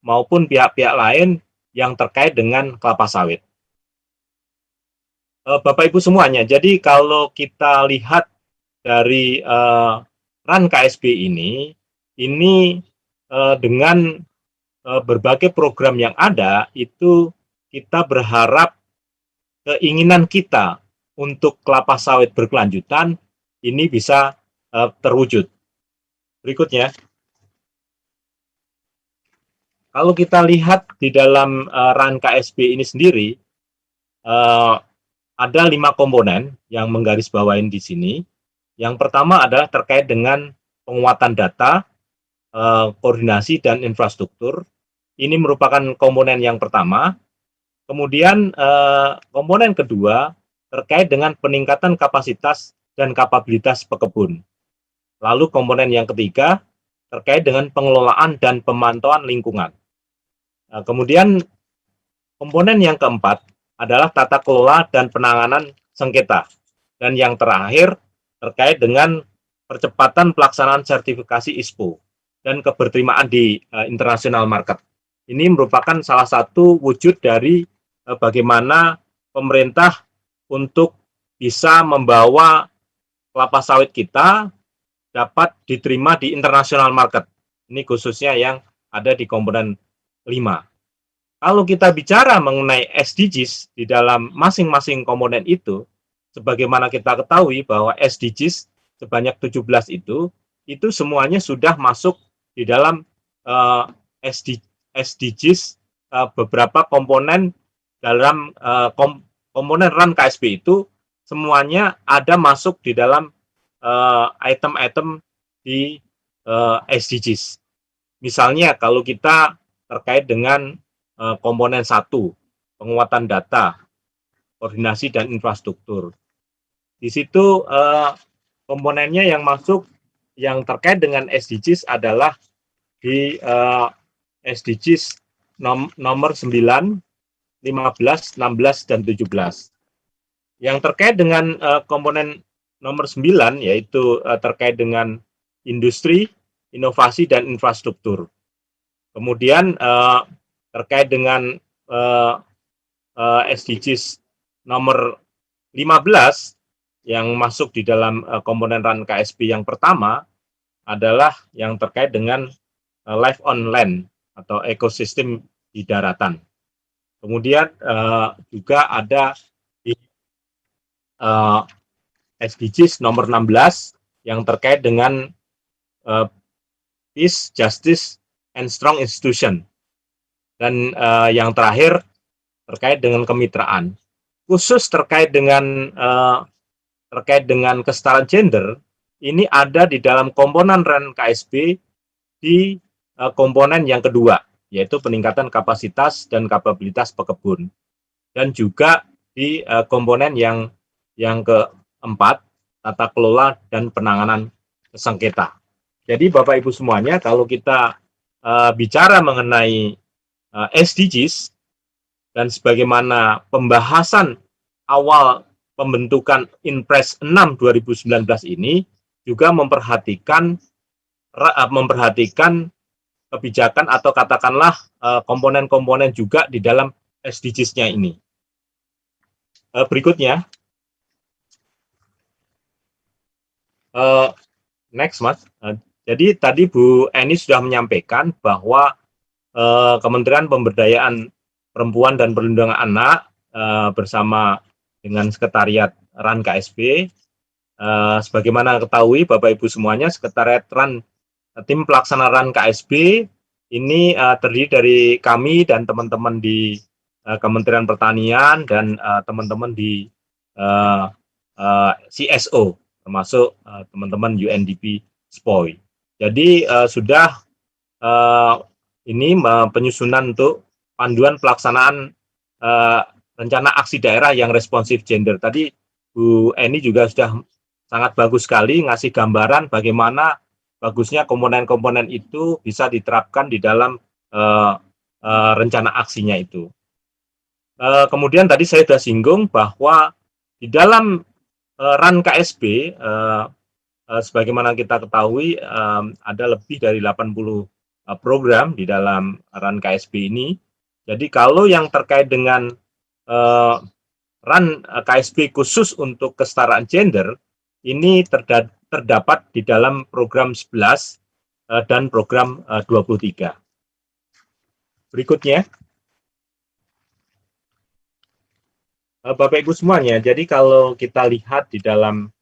maupun pihak-pihak lain yang terkait dengan kelapa sawit. Bapak Ibu semuanya, jadi kalau kita lihat dari RUN KSB ini dengan berbagai program yang ada, itu kita berharap keinginan kita untuk kelapa sawit berkelanjutan ini bisa terwujud. Berikutnya, kalau kita lihat di dalam RUN KSB ini sendiri, ada 5 komponen yang menggarisbawahi di sini. Yang pertama adalah terkait dengan penguatan data, koordinasi, dan infrastruktur. Ini merupakan komponen yang pertama. Kemudian komponen kedua terkait dengan peningkatan kapasitas dan kapabilitas pekebun. Lalu komponen yang ketiga terkait dengan pengelolaan dan pemantauan lingkungan. Kemudian komponen yang keempat adalah tata kelola dan penanganan sengketa. Dan yang terakhir terkait dengan percepatan pelaksanaan sertifikasi ISPO dan keberterimaan di international market. Ini merupakan salah satu wujud dari bagaimana pemerintah untuk bisa membawa kelapa sawit kita dapat diterima di international market. Ini khususnya yang ada di komponen 5. Kalau kita bicara mengenai SDGs di dalam masing-masing komponen itu, sebagaimana kita ketahui bahwa SDGs sebanyak 17 itu semuanya sudah masuk di dalam SDGs beberapa komponen dalam komponen RUN KSB itu semuanya ada masuk di dalam item-item di SDGs. Misalnya kalau kita terkait dengan komponen 1, penguatan data, koordinasi dan infrastruktur. Di situ komponennya yang masuk yang terkait dengan SDGs adalah di SDGs nomor 9, 15, 16, dan 17. Yang terkait dengan komponen nomor 9 yaitu terkait dengan industri, inovasi, dan infrastruktur. Kemudian terkait dengan SDGs nomor 15 yang masuk di dalam komponen RUN KSB yang pertama adalah yang terkait dengan life on land atau ekosistem di daratan. Kemudian juga ada di SDGs nomor 16 yang terkait dengan Peace, Justice, and Strong Institution. Dan yang terakhir terkait dengan kemitraan. Khusus terkait dengan kesetaraan gender, ini ada di dalam komponen RAN KSB di komponen yang kedua, yaitu peningkatan kapasitas dan kapabilitas pekebun. Dan juga di komponen yang keempat, tata kelola dan penanganan sengketa. Jadi Bapak Ibu semuanya, kalau kita bicara mengenai SDGs dan sebagaimana pembahasan awal pembentukan Inpres 6 2019 ini juga memperhatikan kebijakan atau katakanlah komponen-komponen juga di dalam SDGs-nya ini. Berikutnya, next Mas. Jadi tadi Bu Eni sudah menyampaikan bahwa Kementerian Pemberdayaan Perempuan dan Perlindungan Anak bersama dengan Sekretariat RAN KSB, sebagaimana ketahui Bapak Ibu semuanya, Sekretariat RAN, tim pelaksana RAN KSB ini terdiri dari kami dan teman-teman di Kementerian Pertanian dan teman-teman di CSO, termasuk teman-teman UNDP SPOY. Jadi sudah ini penyusunan untuk panduan pelaksanaan rencana aksi daerah yang responsif gender. Tadi Bu Eni juga sudah sangat bagus sekali ngasih gambaran bagaimana bagusnya komponen-komponen itu bisa diterapkan di dalam rencana aksinya itu. Kemudian tadi saya sudah singgung bahwa di dalam RAN KSB, sebagaimana kita ketahui ada lebih dari 80 program di dalam RAN KSB ini. Jadi kalau yang terkait dengan RAN KSB khusus untuk kesetaraan gender, ini terdapat di dalam program 11 dan program 23. Berikutnya, Bapak Ibu semuanya, jadi kalau kita lihat di dalam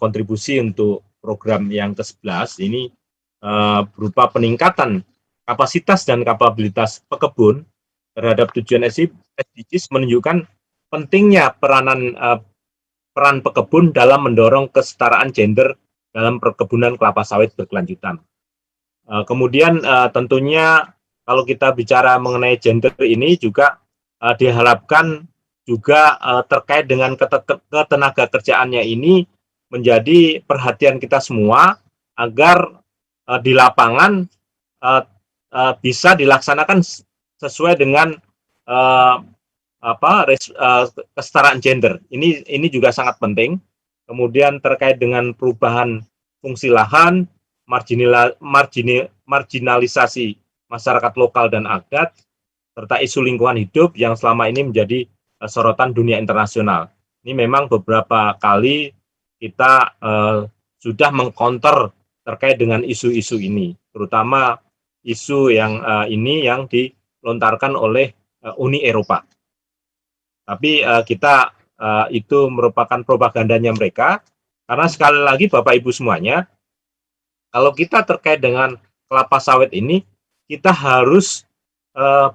kontribusi untuk program yang ke-11 ini berupa peningkatan kapasitas dan kapabilitas pekebun terhadap tujuan SDGs menunjukkan pentingnya peran pekebun dalam mendorong kesetaraan gender dalam perkebunan kelapa sawit berkelanjutan. Kemudian tentunya kalau kita bicara mengenai gender ini juga diharapkan juga terkait dengan ketenaga kerjaannya ini menjadi perhatian kita semua agar di lapangan bisa dilaksanakan sesuai dengan kesetaraan gender. Ini juga sangat penting. Kemudian terkait dengan perubahan fungsi lahan, marginalisasi masyarakat lokal dan adat, serta isu lingkungan hidup yang selama ini menjadi sorotan dunia internasional. Ini memang beberapa kali kita sudah mengcounter terkait dengan isu-isu ini, terutama isu yang ini yang dilontarkan oleh Uni Eropa. Tapi kita itu merupakan propagandanya mereka, karena sekali lagi Bapak Ibu semuanya, kalau kita terkait dengan kelapa sawit ini, kita harus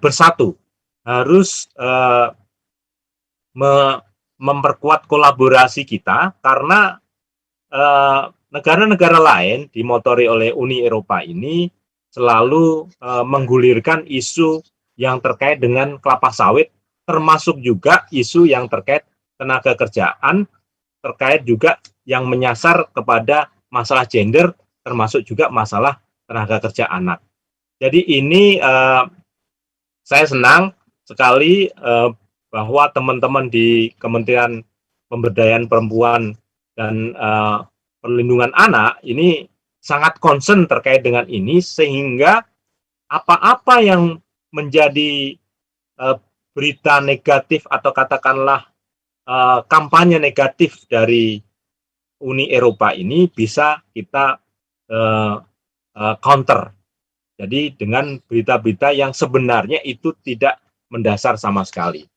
bersatu, harus memperkuat kolaborasi kita, karena negara-negara lain dimotori oleh Uni Eropa ini selalu menggulirkan isu yang terkait dengan kelapa sawit, termasuk juga isu yang terkait tenaga kerjaan, terkait juga yang menyasar kepada masalah gender, termasuk juga masalah tenaga kerja anak. Jadi ini saya senang sekali bahwa teman-teman di Kementerian Pemberdayaan Perempuan dan Perlindungan Anak ini sangat concern terkait dengan ini, sehingga apa-apa yang menjadi berita negatif atau katakanlah kampanye negatif dari Uni Eropa ini bisa kita counter. Jadi dengan berita-berita yang sebenarnya itu tidak mendasar sama sekali.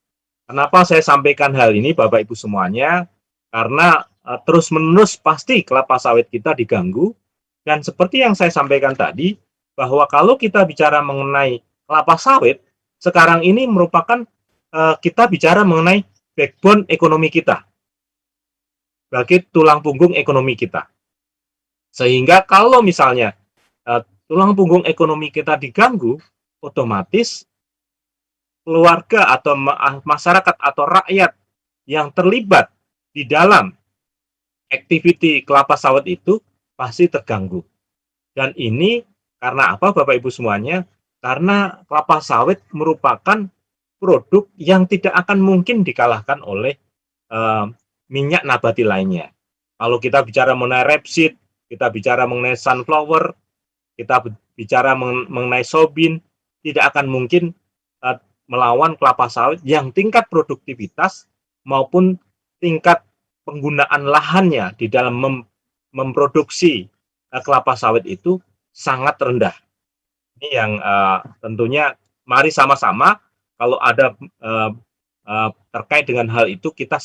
Kenapa saya sampaikan hal ini Bapak Ibu semuanya? Karena terus-menerus pasti kelapa sawit kita diganggu. Dan seperti yang saya sampaikan tadi, bahwa kalau kita bicara mengenai kelapa sawit, sekarang ini merupakan kita bicara mengenai backbone ekonomi kita, bagi tulang punggung ekonomi kita. Sehingga kalau misalnya tulang punggung ekonomi kita diganggu, otomatis keluarga atau masyarakat atau rakyat yang terlibat di dalam aktiviti kelapa sawit itu pasti terganggu. Dan ini karena apa, Bapak Ibu semuanya? Karena kelapa sawit merupakan produk yang tidak akan mungkin dikalahkan oleh minyak nabati lainnya. Kalau kita bicara mengenai rapeseed, kita bicara mengenai sunflower, kita bicara mengenai soybean, tidak akan mungkin melawan kelapa sawit yang tingkat produktivitas maupun tingkat penggunaan lahannya di dalam memproduksi kelapa sawit itu sangat rendah. Ini yang tentunya mari sama-sama kalau ada terkait dengan hal itu kita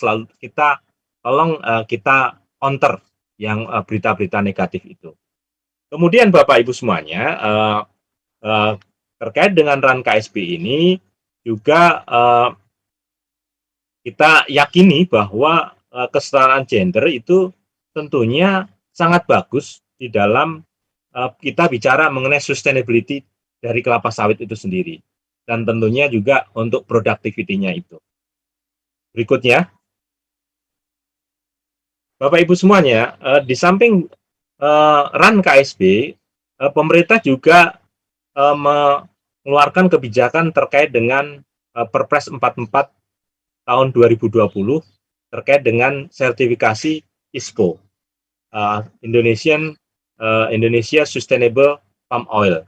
tolong kita counter yang berita-berita negatif itu. Kemudian Bapak Ibu semuanya terkait dengan RUN KSB ini juga kita yakini bahwa kesetaraan gender itu tentunya sangat bagus di dalam kita bicara mengenai sustainability dari kelapa sawit itu sendiri. Dan tentunya juga untuk productivity-nya itu. Berikutnya, Bapak Ibu semuanya, di samping RUN KSB, pemerintah juga mengeluarkan kebijakan terkait dengan Perpres 44 tahun 2020 terkait dengan sertifikasi ISPO, Indonesia Sustainable Palm Oil.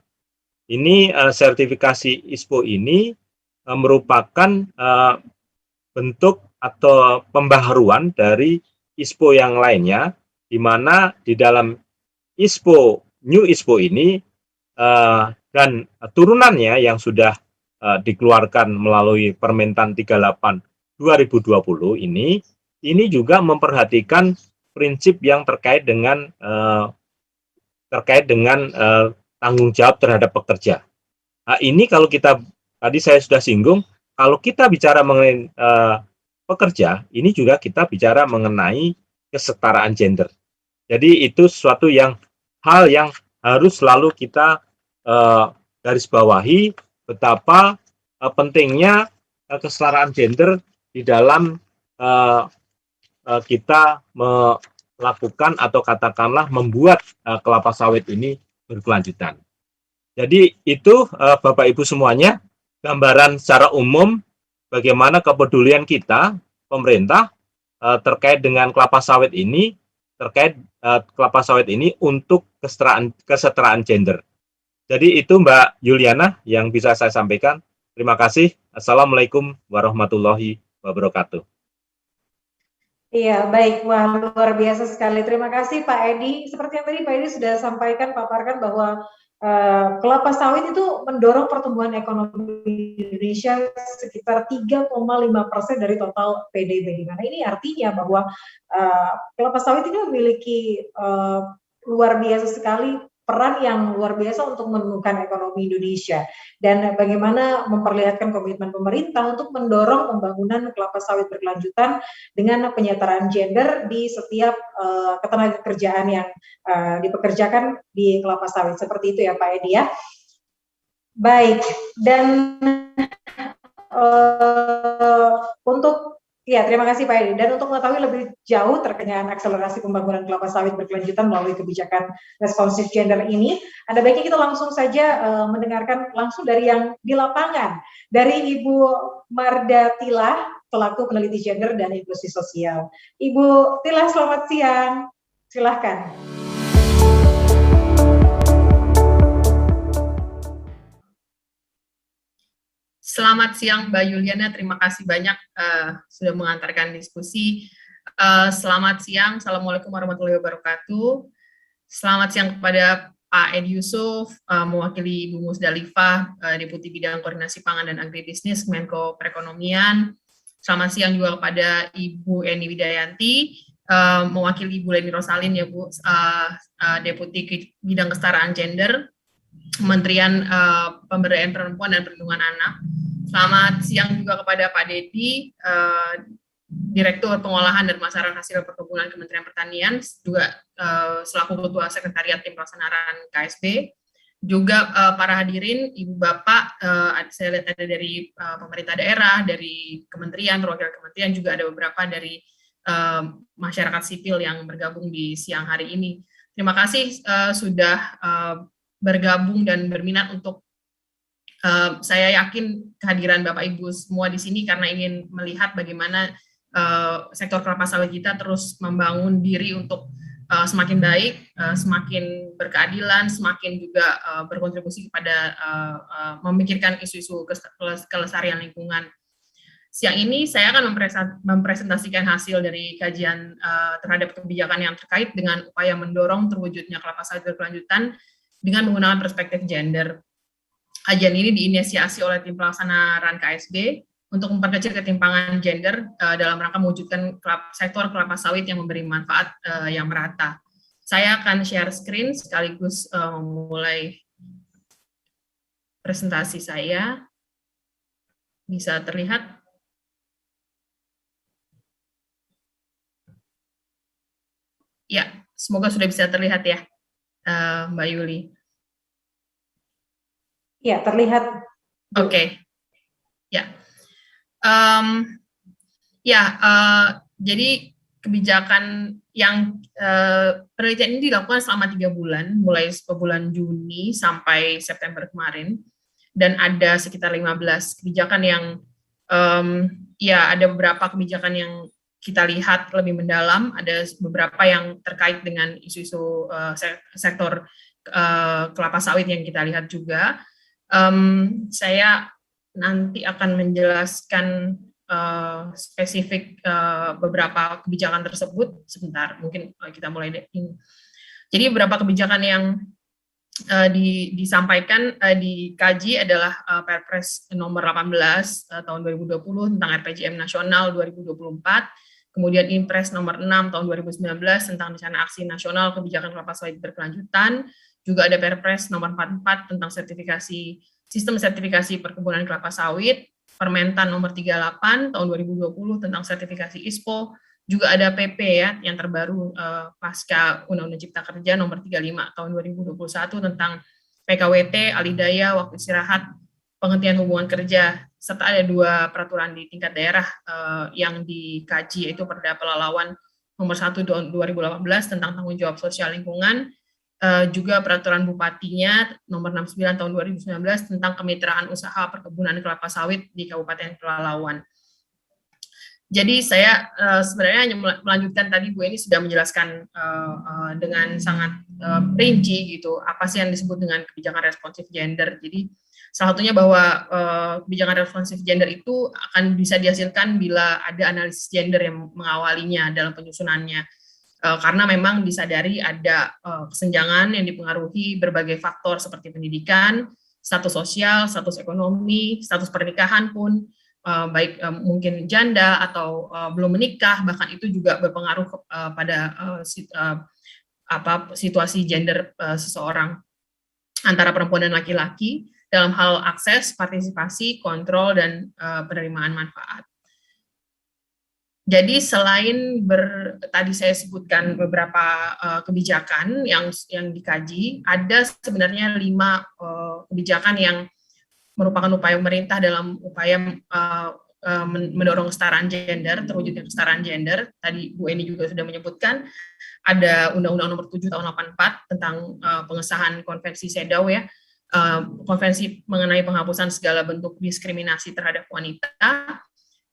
Ini sertifikasi ISPO ini merupakan bentuk atau pembaharuan dari ISPO yang lainnya, di mana di dalam New ISPO ini dan turunannya yang sudah dikeluarkan melalui Permentan 38 2020 ini juga memperhatikan prinsip yang terkait dengan tanggung jawab terhadap pekerja. Nah, ini kalau kita tadi saya sudah singgung, kalau kita bicara mengenai pekerja, ini juga kita bicara mengenai kesetaraan gender. Jadi itu suatu hal yang harus selalu kita garis bawahi betapa pentingnya kesetaraan gender di dalam kita melakukan atau katakanlah membuat kelapa sawit ini berkelanjutan. Jadi itu Bapak Ibu semuanya gambaran secara umum bagaimana kepedulian kita pemerintah terkait dengan kelapa sawit ini untuk kesetaraan gender. Jadi itu Mbak Yuliana yang bisa saya sampaikan. Terima kasih. Assalamualaikum warahmatullahi wabarakatuh. Iya, baik. Wah, luar biasa sekali. Terima kasih Pak Edi. Seperti yang tadi Pak Edi sudah paparkan bahwa kelapa sawit itu mendorong pertumbuhan ekonomi Indonesia sekitar 3,5% dari total PDB. Di mana ini artinya bahwa kelapa sawit ini memiliki luar biasa sekali peran yang luar biasa untuk menumbuhkan ekonomi Indonesia dan bagaimana memperlihatkan komitmen pemerintah untuk mendorong pembangunan kelapa sawit berkelanjutan dengan penyetaraan gender di setiap ketenagakerjaan yang dipekerjakan di kelapa sawit. Seperti itu ya Pak Edi ya. Baik, dan terima kasih Pak Edi. Dan untuk mengetahui lebih jauh terkait dengan akselerasi pembangunan kelapa sawit berkelanjutan melalui kebijakan responsif gender ini, ada baiknya kita langsung saja mendengarkan langsung dari yang di lapangan, dari Ibu Marda Tilah, selaku peneliti gender dan inklusi sosial. Ibu Tilah, selamat siang. Silahkan. Selamat siang Mbak Yuliana, terima kasih banyak sudah mengantarkan diskusi. Selamat siang, Assalamualaikum warahmatullahi wabarakatuh. Selamat siang kepada Pak Edi Yusuf, mewakili Ibu Musdalifah, Deputi Bidang Koordinasi Pangan dan Agribisnis, Menko Perekonomian. Selamat siang juga kepada Ibu Eni Widayanti, mewakili Bu Leni Rosalin ya Bu, Deputi Bidang Kesetaraan Gender, Kementerian Pemberdayaan Perempuan dan Perlindungan Anak. Selamat siang juga kepada Pak Dedi, Direktur Pengolahan dan Pemasaran Hasil Perkebunan Kementerian Pertanian, juga selaku Ketua Sekretariat Tim Pelaksanaan KSB. Juga para hadirin, Ibu Bapak, saya lihat ada dari pemerintah daerah, dari kementerian, perwakilan kementerian, juga ada beberapa dari masyarakat sipil yang bergabung di siang hari ini. Terima kasih sudah bergabung dan berminat untuk, saya yakin kehadiran Bapak Ibu semua di sini karena ingin melihat bagaimana sektor kelapa sawit kita terus membangun diri untuk semakin baik, semakin berkeadilan, semakin juga berkontribusi kepada memikirkan isu-isu kelestarian lingkungan. Siang ini saya akan mempresentasikan hasil dari kajian terhadap kebijakan yang terkait dengan upaya mendorong terwujudnya kelapa sawit berkelanjutan dengan menggunakan perspektif gender. Kajian ini diinisiasi oleh tim pelaksana RAN KSB untuk memperkecil ketimpangan gender dalam rangka mewujudkan sektor kelapa sawit yang memberi manfaat yang merata. Saya akan share screen sekaligus memulai presentasi saya. Bisa terlihat? Ya, semoga sudah bisa terlihat ya, Mbak Yuli. Ya, terlihat. Oke. Ya. Jadi kebijakan yang penelitian ini dilakukan selama 3 bulan, mulai bulan Juni sampai September kemarin, dan ada sekitar 15 kebijakan yang, ada beberapa kebijakan yang kita lihat lebih mendalam, ada beberapa yang terkait dengan isu-isu sektor kelapa sawit yang kita lihat juga. Saya nanti akan menjelaskan spesifik beberapa kebijakan tersebut. Sebentar, mungkin kita mulai dari ini. Jadi beberapa kebijakan yang disampaikan, dikaji adalah Perpres nomor 18 tahun 2020 tentang RPJM Nasional 2024, kemudian Impres nomor 6 tahun 2019 tentang Rencana Aksi Nasional Kebijakan Kelapa Sawit Berkelanjutan, juga ada Perpres nomor 44 tentang Sistem Sertifikasi Perkebunan Kelapa Sawit, Permentan nomor 38 tahun 2020 tentang sertifikasi ISPO, juga ada PP ya yang terbaru pasca Undang-Undang Cipta Kerja nomor 35 tahun 2021 tentang PKWT, alih daya, waktu istirahat, penghentian hubungan kerja, serta ada 2 peraturan di tingkat daerah yang dikaji, yaitu Perda Pelalawan nomor 1 tahun 2018 tentang tanggung jawab sosial lingkungan, juga peraturan bupatinya nomor 69 tahun 2019 tentang kemitraan usaha perkebunan kelapa sawit di Kabupaten Pelalawan. Jadi saya sebenarnya hanya melanjutkan tadi Bu Eni sudah menjelaskan dengan sangat rinci gitu apa sih yang disebut dengan kebijakan responsif gender. Jadi salah satunya bahwa kebijakan responsif gender itu akan bisa dihasilkan bila ada analisis gender yang mengawalinya dalam penyusunannya. Karena memang disadari ada kesenjangan yang dipengaruhi berbagai faktor seperti pendidikan, status sosial, status ekonomi, status pernikahan pun, baik mungkin janda atau belum menikah, bahkan itu juga berpengaruh pada situasi gender seseorang antara perempuan dan laki-laki dalam hal akses, partisipasi, kontrol, dan penerimaan manfaat. Jadi selain tadi saya sebutkan beberapa kebijakan yang dikaji, ada sebenarnya 5 kebijakan yang merupakan upaya pemerintah dalam upaya mendorong kesetaraan gender, terwujudnya kesetaraan gender. Tadi Bu Eni juga sudah menyebutkan ada Undang-Undang Nomor 7 Tahun 84 tentang pengesahan Konvensi CEDAW ya, Konvensi mengenai penghapusan segala bentuk diskriminasi terhadap wanita.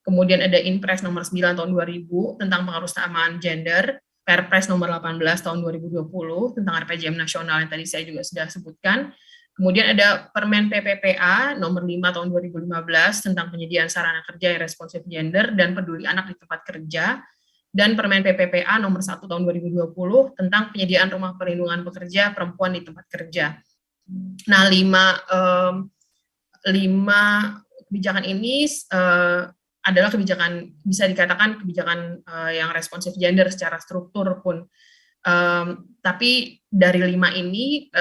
Kemudian ada Impres nomor 9 tahun 2000 tentang pengarusamaan gender, Perpres nomor 18 tahun 2020 tentang RPJM nasional yang tadi saya juga sudah sebutkan. Kemudian ada Permen PPPA nomor 5 tahun 2015 tentang penyediaan sarana kerja yang responsif gender dan peduli anak di tempat kerja, dan Permen PPPA nomor 1 tahun 2020 tentang penyediaan rumah perlindungan pekerja perempuan di tempat kerja. Nah, 5 kebijakan ini adalah kebijakan, bisa dikatakan kebijakan yang responsif gender secara struktur pun. Tapi dari 5 ini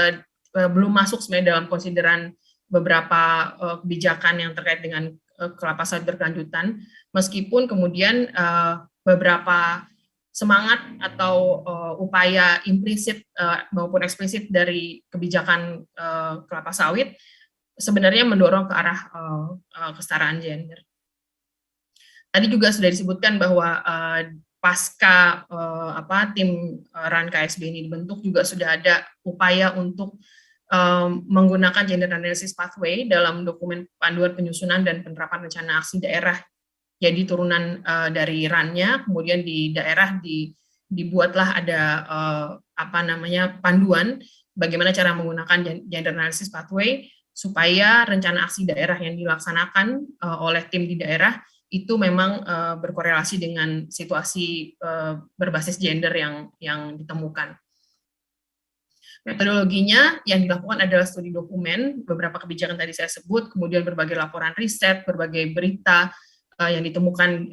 belum masuk sebenarnya dalam konsideran beberapa kebijakan yang terkait dengan kelapa sawit berkelanjutan, meskipun kemudian beberapa semangat atau upaya implisit maupun eksplisit dari kebijakan kelapa sawit sebenarnya mendorong ke arah kesetaraan gender. Tadi juga sudah disebutkan bahwa pasca tim RAN KSB ini dibentuk juga sudah ada upaya untuk menggunakan gender analysis pathway dalam dokumen panduan penyusunan dan penerapan rencana aksi daerah. Jadi turunan dari RAN-nya, kemudian di daerah dibuatlah ada panduan bagaimana cara menggunakan gender analysis pathway supaya rencana aksi daerah yang dilaksanakan oleh tim di daerah itu memang berkorelasi dengan situasi berbasis gender yang ditemukan. Metodologinya yang dilakukan adalah studi dokumen, beberapa kebijakan tadi saya sebut, kemudian berbagai laporan riset, berbagai berita yang ditemukan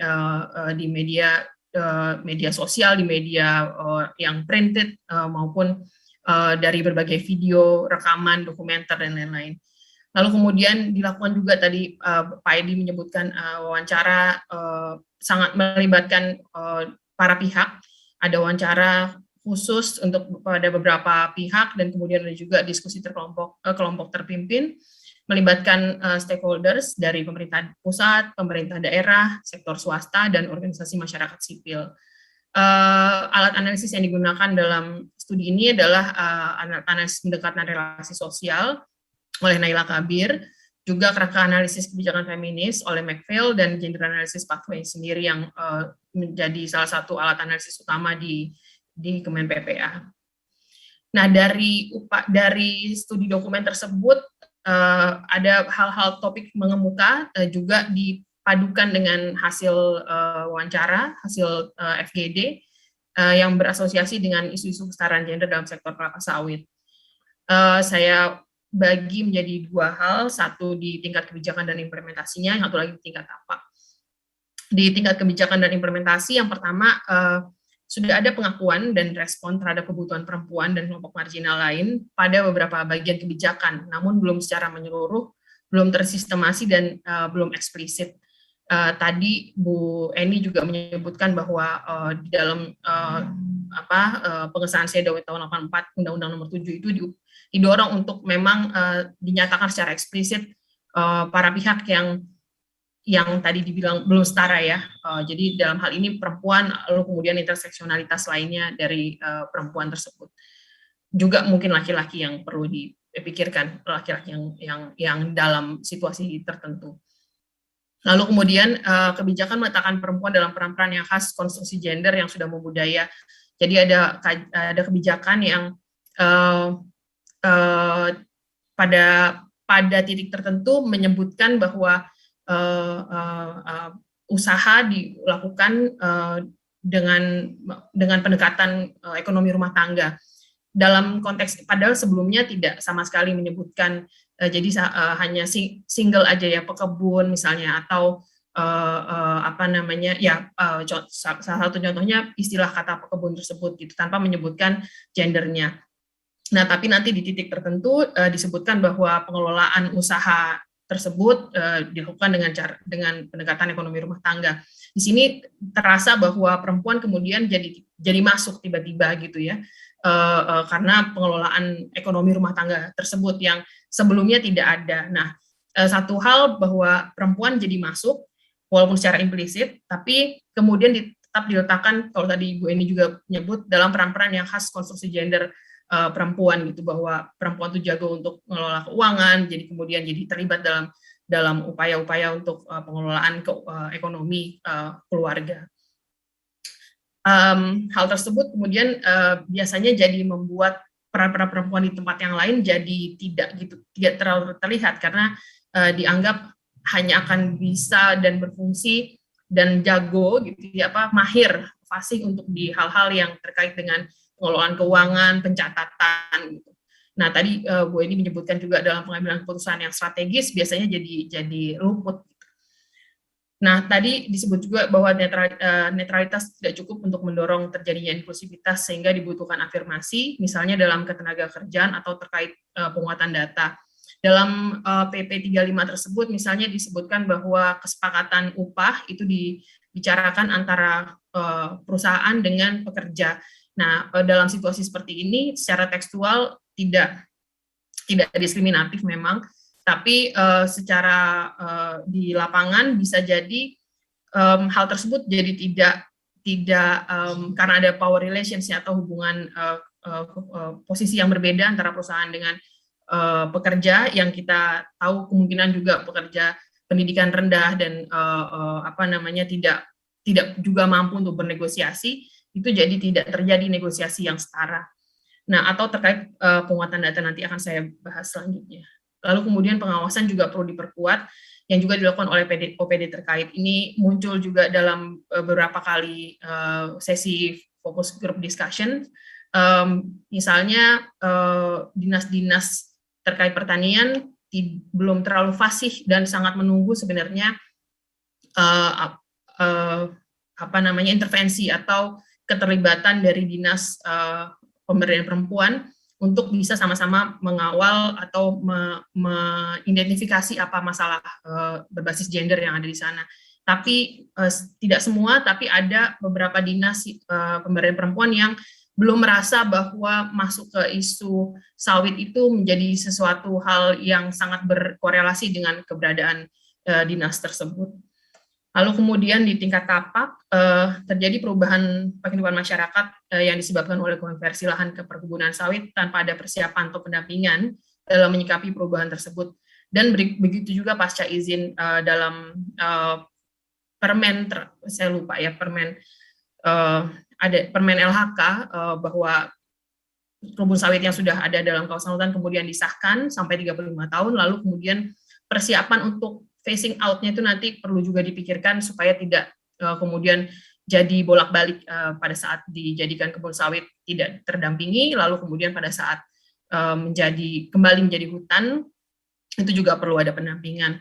di media sosial, di media yang printed maupun dari berbagai video, rekaman, dokumenter, dan lain-lain. Lalu kemudian dilakukan juga tadi Pak Edi menyebutkan wawancara sangat melibatkan para pihak, ada wawancara khusus untuk pada beberapa pihak dan kemudian ada juga diskusi kelompok terpimpin melibatkan stakeholders dari pemerintah pusat, pemerintah daerah, sektor swasta dan organisasi masyarakat sipil. Alat analisis yang digunakan dalam studi ini adalah analisis pendekatan relasi sosial oleh Naila Kabir, juga kerangka analisis kebijakan feminis oleh McPhail, dan gender analysis pathway sendiri yang menjadi salah satu alat analisis utama di Kemen PPA. Nah, dari studi dokumen tersebut ada hal-hal topik mengemuka juga dipadukan dengan hasil wawancara, hasil FGD yang berasosiasi dengan isu-isu kesetaraan gender dalam sektor kelapa sawit. Saya bagi menjadi 2 hal, satu di tingkat kebijakan dan implementasinya, yang satu lagi di tingkat apa. Di tingkat kebijakan dan implementasi, yang pertama sudah ada pengakuan dan respon terhadap kebutuhan perempuan dan kelompok marginal lain pada beberapa bagian kebijakan, namun belum secara menyeluruh, belum tersistemasi dan belum eksplisit. Tadi Bu Eni juga menyebutkan bahwa di dalam pengesahan CEDAW tahun 84 Undang-Undang Nomor 7 itu didorong untuk memang dinyatakan secara eksplisit para pihak yang tadi dibilang belum setara ya. Jadi dalam hal ini perempuan, lalu kemudian interseksionalitas lainnya dari perempuan tersebut. Juga mungkin laki-laki yang perlu dipikirkan, laki-laki yang dalam situasi tertentu. Lalu kemudian kebijakan meletakkan perempuan dalam peran-peran yang khas konstruksi gender yang sudah membudaya. Jadi ada kebijakan yang pada titik tertentu menyebutkan bahwa usaha dilakukan dengan pendekatan ekonomi rumah tangga. Dalam konteks, padahal sebelumnya tidak sama sekali menyebutkan, jadi hanya single aja ya, pekebun misalnya, atau salah satu contohnya istilah kata pekebun tersebut gitu, tanpa menyebutkan gendernya. Nah, tapi nanti di titik tertentu disebutkan bahwa pengelolaan usaha tersebut dilakukan dengan pendekatan ekonomi rumah tangga. Di sini terasa bahwa perempuan kemudian jadi masuk tiba-tiba gitu ya, karena pengelolaan ekonomi rumah tangga tersebut yang sebelumnya tidak ada. Nah, satu hal bahwa perempuan jadi masuk walaupun secara implisit, tapi kemudian tetap diletakkan, kalau tadi Bu Eni juga menyebut, dalam peran-peran yang khas konstruksi gender perempuan gitu, bahwa perempuan itu jago untuk mengelola keuangan, jadi kemudian jadi terlibat dalam upaya-upaya untuk pengelolaan ekonomi keluarga. Hal tersebut kemudian biasanya jadi membuat peran-peran perempuan di tempat yang lain jadi tidak terlalu terlihat, karena dianggap hanya akan bisa dan berfungsi dan jago gitu ya, mahir, fasih untuk di hal-hal yang terkait dengan pengelolaan keuangan, pencatatan gitu. Nah, tadi Bu Eni menyebutkan juga dalam pengambilan keputusan yang strategis biasanya jadi luput. Nah, tadi disebut juga bahwa netralitas tidak cukup untuk mendorong terjadinya inklusivitas, sehingga dibutuhkan afirmasi, misalnya dalam ketenagakerjaan atau terkait penguatan data. Dalam PP 35 tersebut, misalnya disebutkan bahwa kesepakatan upah itu dibicarakan antara perusahaan dengan pekerja. Nah, dalam situasi seperti ini, secara tekstual tidak diskriminatif memang, tapi secara di lapangan bisa jadi hal tersebut jadi tidak karena ada power relations atau hubungan posisi yang berbeda antara perusahaan dengan pekerja, yang kita tahu kemungkinan juga pekerja pendidikan rendah dan tidak juga mampu untuk bernegosiasi, itu jadi tidak terjadi negosiasi yang setara. Nah, atau terkait penguatan data nanti akan saya bahas selanjutnya. Lalu kemudian pengawasan juga perlu diperkuat, yang juga dilakukan oleh OPD terkait. Ini muncul juga dalam beberapa kali sesi focus group discussion. Misalnya dinas-dinas terkait pertanian belum terlalu fasih dan sangat menunggu sebenarnya intervensi atau keterlibatan dari dinas pemberdayaan perempuan untuk bisa sama-sama mengawal atau mengidentifikasi apa masalah berbasis gender yang ada di sana. Tapi tidak semua, tapi ada beberapa dinas pemberdayaan perempuan yang belum merasa bahwa masuk ke isu sawit itu menjadi sesuatu hal yang sangat berkorelasi dengan keberadaan dinas tersebut. Lalu kemudian di tingkat tapak terjadi perubahan kehidupan masyarakat yang disebabkan oleh konversi lahan ke perkebunan sawit tanpa ada persiapan atau pendampingan dalam menyikapi perubahan tersebut. Dan begitu juga pasca izin dalam permen, saya lupa ya, ada permen LHK bahwa kebun sawit yang sudah ada dalam kawasan hutan kemudian disahkan sampai 35 tahun, lalu kemudian persiapan untuk phasing out-nya itu nanti perlu juga dipikirkan supaya tidak kemudian jadi bolak-balik pada saat dijadikan kebun sawit tidak terdampingi, lalu kemudian pada saat kembali menjadi hutan, itu juga perlu ada pendampingan.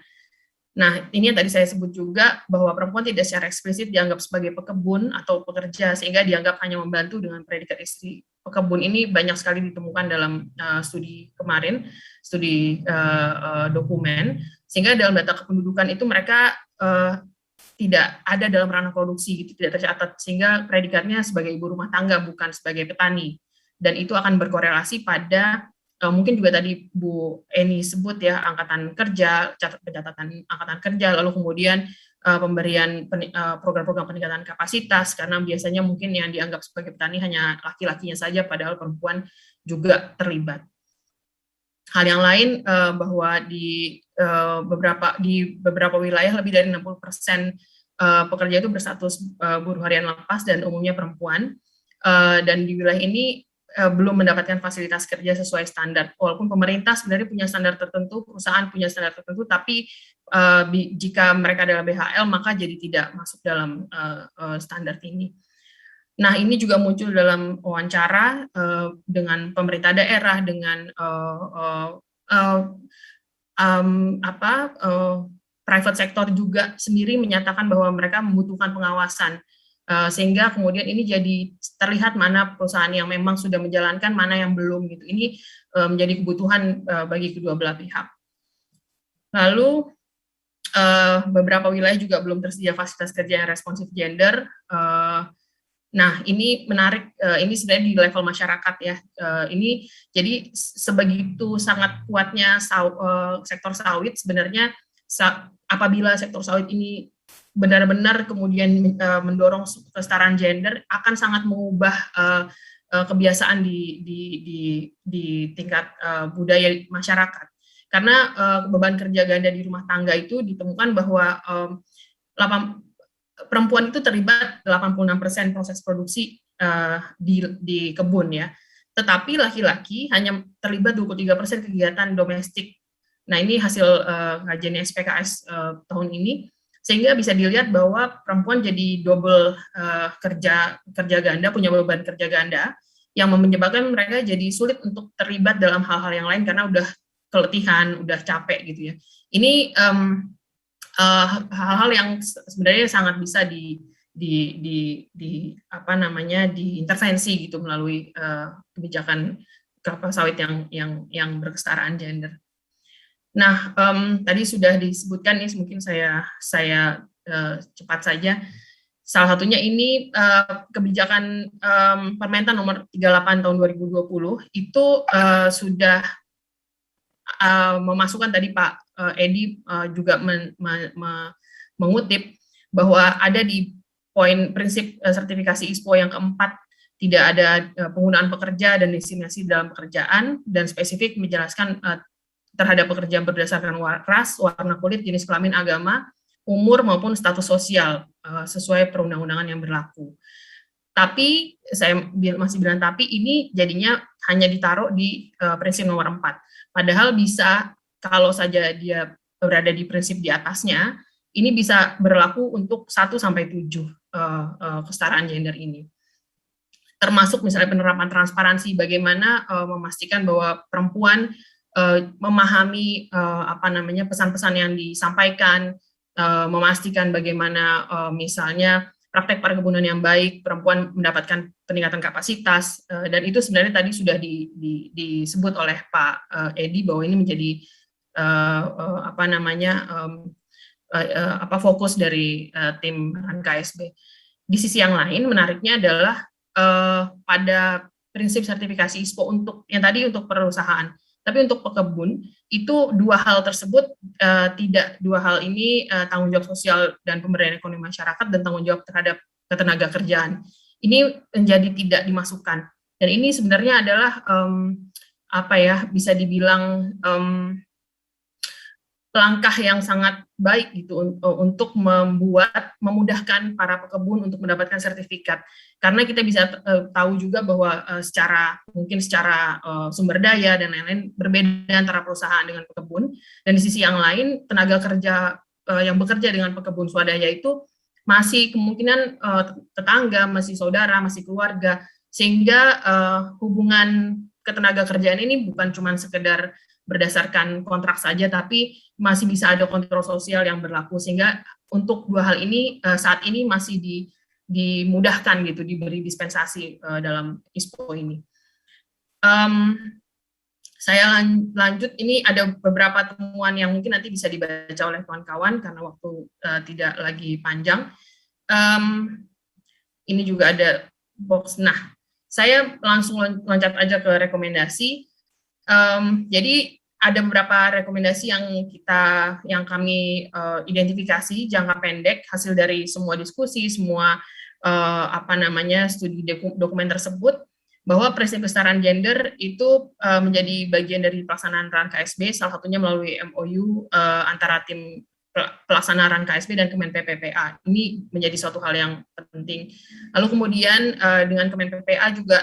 Nah, ini yang tadi saya sebut juga, bahwa perempuan tidak secara eksplisit dianggap sebagai pekebun atau pekerja, sehingga dianggap hanya membantu dengan predikat istri pekebun. Ini banyak sekali ditemukan dalam studi kemarin, studi dokumen, sehingga dalam data kependudukan itu mereka tidak ada dalam ranah produksi, gitu, tidak tercatat, sehingga predikatnya sebagai ibu rumah tangga, bukan sebagai petani. Dan itu akan berkorelasi pada mungkin juga tadi Bu Eni sebut ya, angkatan kerja, pencatatan angkatan kerja, lalu kemudian pemberian program-program peningkatan kapasitas, karena biasanya mungkin yang dianggap sebagai petani hanya laki-lakinya saja, padahal perempuan juga terlibat. Hal yang lain bahwa di beberapa wilayah lebih dari 60% pekerja itu berstatus buruh harian lepas dan umumnya perempuan, dan di wilayah ini belum mendapatkan fasilitas kerja sesuai standar. Walaupun pemerintah sebenarnya punya standar tertentu, perusahaan punya standar tertentu, tapi jika mereka adalah BHL maka jadi tidak masuk dalam standar ini. Nah, ini juga muncul dalam wawancara dengan pemerintah daerah, dengan private sector juga sendiri menyatakan bahwa mereka membutuhkan pengawasan. Sehingga kemudian ini jadi terlihat mana perusahaan yang memang sudah menjalankan, mana yang belum gitu. Ini menjadi kebutuhan bagi kedua belah pihak. Lalu beberapa wilayah juga belum tersedia fasilitas kerja yang responsif gender. Nah, ini menarik, ini sebenarnya di level masyarakat ya. Ini jadi sebegitu sangat kuatnya sektor sawit sebenarnya, apabila sektor sawit ini benar-benar kemudian mendorong kesetaraan gender, akan sangat mengubah kebiasaan di tingkat budaya masyarakat. Karena beban kerja ganda di rumah tangga itu ditemukan bahwa perempuan itu terlibat 86% proses produksi di kebun ya. Tetapi laki-laki hanya terlibat 23% kegiatan domestik. Nah, ini hasil kajian SPKS tahun ini. Sehingga bisa dilihat bahwa perempuan jadi double kerja ganda, punya beban kerja ganda, yang menyebabkan mereka jadi sulit untuk terlibat dalam hal-hal yang lain karena udah keletihan, udah capek gitu ya. Ini hal-hal yang sebenarnya sangat bisa diintervensi gitu melalui kebijakan kelapa sawit yang berkesetaraan gender. Nah, tadi sudah disebutkan nih, mungkin saya cepat saja. Salah satunya ini kebijakan Permentan nomor 38 tahun 2020 itu sudah memasukkan, tadi Pak Edi juga mengutip bahwa ada di poin prinsip sertifikasi ISPO yang keempat, tidak ada penggunaan pekerja dan diskriminasi dalam pekerjaan, dan spesifik menjelaskan terhadap pekerjaan berdasarkan ras, warna kulit, jenis kelamin, agama, umur maupun status sosial sesuai perundang-undangan yang berlaku. Tapi saya masih bilang tapi ini jadinya hanya ditaruh di prinsip nomor 4. Padahal bisa, kalau saja dia berada di prinsip di atasnya, ini bisa berlaku untuk 1 sampai 7 kesetaraan gender ini. Termasuk misalnya penerapan transparansi, bagaimana memastikan bahwa perempuan memahami pesan-pesan yang disampaikan, memastikan bagaimana misalnya praktek perkebunan yang baik, perempuan mendapatkan peningkatan kapasitas, dan itu sebenarnya tadi sudah disebut oleh Pak Edi bahwa ini menjadi fokus dari tim KSB. Di sisi yang lain, menariknya adalah pada prinsip sertifikasi ISPO untuk yang tadi untuk perusahaan, tapi untuk pekebun itu dua hal tersebut dua hal ini tanggung jawab sosial dan pemberdayaan ekonomi masyarakat dan tanggung jawab terhadap ketenaga kerjaan ini menjadi tidak dimasukkan, dan ini sebenarnya adalah bisa dibilang langkah yang sangat baik gitu untuk memudahkan para pekebun untuk mendapatkan sertifikat, karena kita bisa tahu juga bahwa secara sumber daya dan lain-lain berbeda antara perusahaan dengan pekebun, dan di sisi yang lain tenaga kerja yang bekerja dengan pekebun swadaya itu masih kemungkinan tetangga, masih saudara, masih keluarga, sehingga hubungan ketenaga kerjaan ini bukan cuma sekedar berdasarkan kontrak saja, tapi masih bisa ada kontrol sosial yang berlaku, sehingga untuk dua hal ini saat ini masih dimudahkan gitu, diberi dispensasi dalam ISPO ini. Saya lanjut, ini ada beberapa temuan yang mungkin nanti bisa dibaca oleh kawan-kawan karena waktu tidak lagi panjang. Ini juga ada box. Nah, saya langsung loncat aja ke rekomendasi. Jadi ada beberapa rekomendasi yang kami identifikasi jangka pendek hasil dari semua diskusi, semua studi dokumen tersebut, bahwa prinsip kesetaraan gender itu menjadi bagian dari pelaksanaan RAN KSB, salah satunya melalui MOU antara tim pelaksanaan RAN KSB dan Kemen PPA. Ini menjadi suatu hal yang penting. Lalu kemudian dengan Kemen PPA juga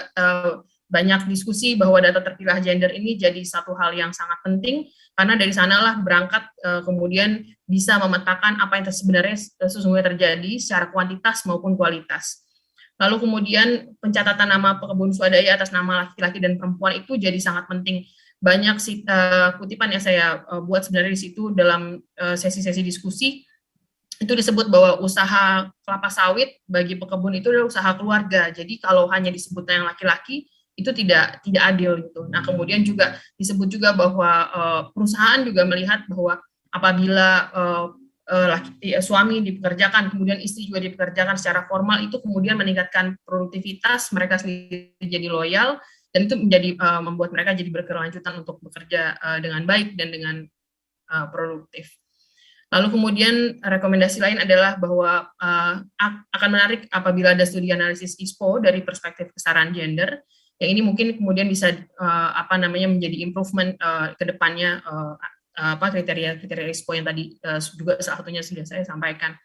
banyak diskusi bahwa data terpilah gender ini jadi satu hal yang sangat penting, karena dari sanalah berangkat kemudian bisa memetakan apa yang sebenarnya sesungguhnya terjadi secara kuantitas maupun kualitas. Lalu kemudian pencatatan nama pekebun swadaya atas nama laki-laki dan perempuan itu jadi sangat penting. Banyak kutipan yang saya buat sebenarnya di situ dalam sesi-sesi diskusi, itu disebut bahwa usaha kelapa sawit bagi pekebun itu adalah usaha keluarga. Jadi kalau hanya disebut yang laki-laki, itu tidak adil gitu. Nah, kemudian juga disebut juga bahwa perusahaan juga melihat bahwa apabila suami dipekerjakan, kemudian istri juga dipekerjakan secara formal, itu kemudian meningkatkan produktivitas, mereka sendiri jadi loyal, dan itu menjadi membuat mereka jadi berkelanjutan untuk bekerja dengan baik dan dengan produktif. Lalu kemudian rekomendasi lain adalah bahwa akan menarik apabila ada studi analisis ISPO dari perspektif kesetaraan gender. Yang ini mungkin kemudian bisa menjadi improvement ke depannya kriteria ISPO yang tadi juga salah satunya sudah saya sampaikan.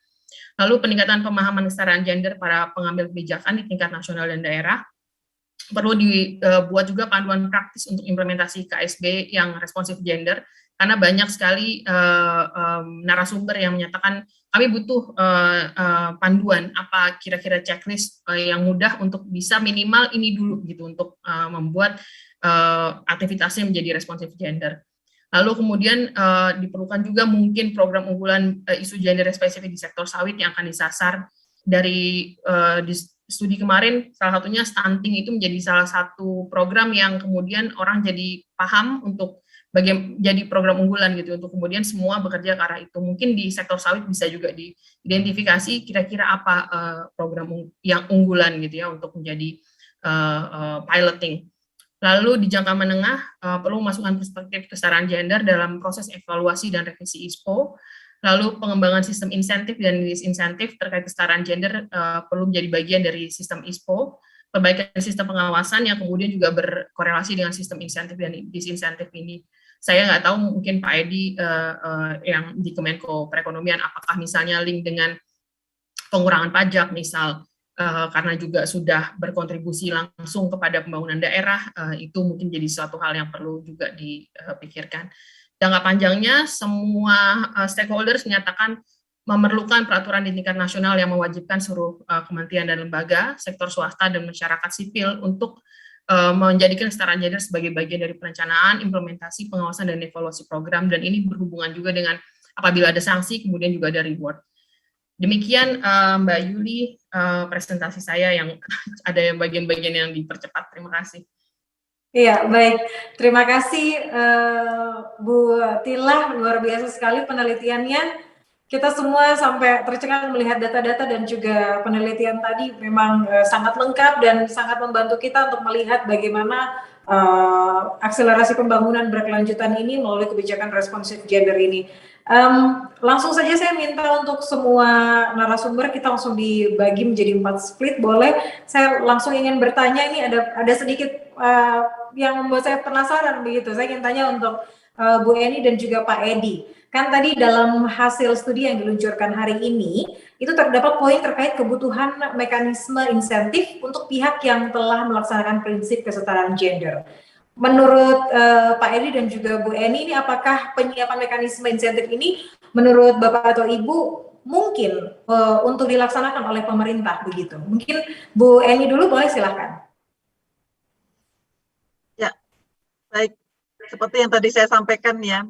Lalu peningkatan pemahaman kesetaraan gender para pengambil kebijakan di tingkat nasional dan daerah. Perlu dibuat juga panduan praktis untuk implementasi KSB yang responsif gender, karena banyak sekali narasumber yang menyatakan kami butuh panduan apa kira-kira checklist yang mudah untuk bisa minimal ini dulu gitu untuk membuat aktivitasnya menjadi responsif gender. Lalu kemudian diperlukan juga mungkin program unggulan isu gender spesifik di sektor sawit yang akan disasar dari di studi kemarin. Salah satunya stunting itu menjadi salah satu program yang kemudian orang jadi paham untuk jadi program unggulan gitu, untuk kemudian semua bekerja ke arah itu. Mungkin di sektor sawit bisa juga diidentifikasi kira-kira apa program yang unggulan gitu ya untuk menjadi piloting. Lalu di jangka menengah perlu memasukkan perspektif kesetaraan gender dalam proses evaluasi dan revisi ISPO. Lalu pengembangan sistem insentif dan disinsentif terkait kesetaraan gender perlu menjadi bagian dari sistem ISPO. Perbaikan sistem pengawasan yang kemudian juga berkorelasi dengan sistem insentif dan disinsentif ini. Saya nggak tahu mungkin Pak Edi yang di Kemenko Perekonomian apakah misalnya link dengan pengurangan pajak misal, karena juga sudah berkontribusi langsung kepada pembangunan daerah, itu mungkin jadi suatu hal yang perlu juga dipikirkan. Jangka panjangnya semua stakeholders menyatakan memerlukan peraturan di tingkat nasional yang mewajibkan seluruh kementerian dan lembaga, sektor swasta dan masyarakat sipil untuk menjadikan kesetaraan gender sebagai bagian dari perencanaan, implementasi, pengawasan, dan evaluasi program, dan ini berhubungan juga dengan apabila ada sanksi, kemudian juga ada reward. Demikian Mbak Yuli, presentasi saya yang ada yang bagian-bagian yang dipercepat. Terima kasih. Iya, baik. Terima kasih Bu Tilah, luar biasa sekali penelitiannya. Kita semua sampai tercengang melihat data-data dan juga penelitian tadi memang sangat lengkap dan sangat membantu kita untuk melihat bagaimana akselerasi pembangunan berkelanjutan ini melalui kebijakan responsif gender ini. Langsung saja saya minta untuk semua narasumber kita langsung dibagi menjadi 4 split, boleh? Saya langsung ingin bertanya, ini ada sedikit yang membuat saya penasaran begitu. Saya ingin tanya untuk Bu Eni dan juga Pak Edi. Kan tadi dalam hasil studi yang diluncurkan hari ini, itu terdapat poin terkait kebutuhan mekanisme insentif untuk pihak yang telah melaksanakan prinsip kesetaraan gender. Menurut Pak Edi dan juga Bu Eni, ini apakah penyiapan mekanisme insentif ini menurut Bapak atau Ibu mungkin untuk dilaksanakan oleh pemerintah begitu? Mungkin Bu Eni dulu, boleh silahkan. Ya, baik. Seperti yang tadi saya sampaikan ya,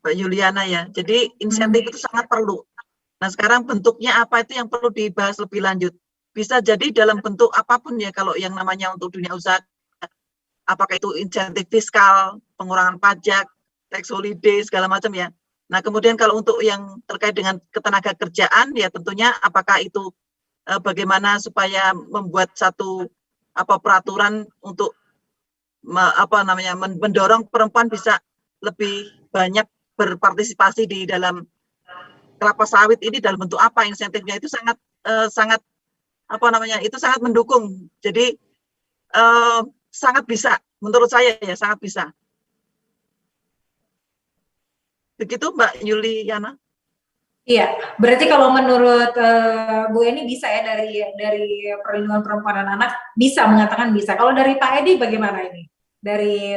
Mbak Yuliana ya. Jadi insentif itu sangat perlu. Nah sekarang bentuknya apa itu yang perlu dibahas lebih lanjut. Bisa jadi dalam bentuk apapun ya kalau yang namanya untuk dunia usaha. Apakah itu insentif fiskal, pengurangan pajak, tax holiday, segala macam ya. Nah kemudian kalau untuk yang terkait dengan ketenaga kerjaan ya tentunya apakah itu bagaimana supaya membuat satu peraturan untuk mendorong perempuan bisa lebih banyak berpartisipasi di dalam kelapa sawit ini dalam bentuk apa insentifnya itu sangat itu sangat mendukung. Jadi sangat bisa menurut saya ya sangat bisa. Begitu Mbak Yuliana? Iya, berarti kalau menurut Bu Eni bisa ya dari perlindungan perempuan dan anak bisa mengatakan bisa. Kalau dari Pak Edi bagaimana ini? Dari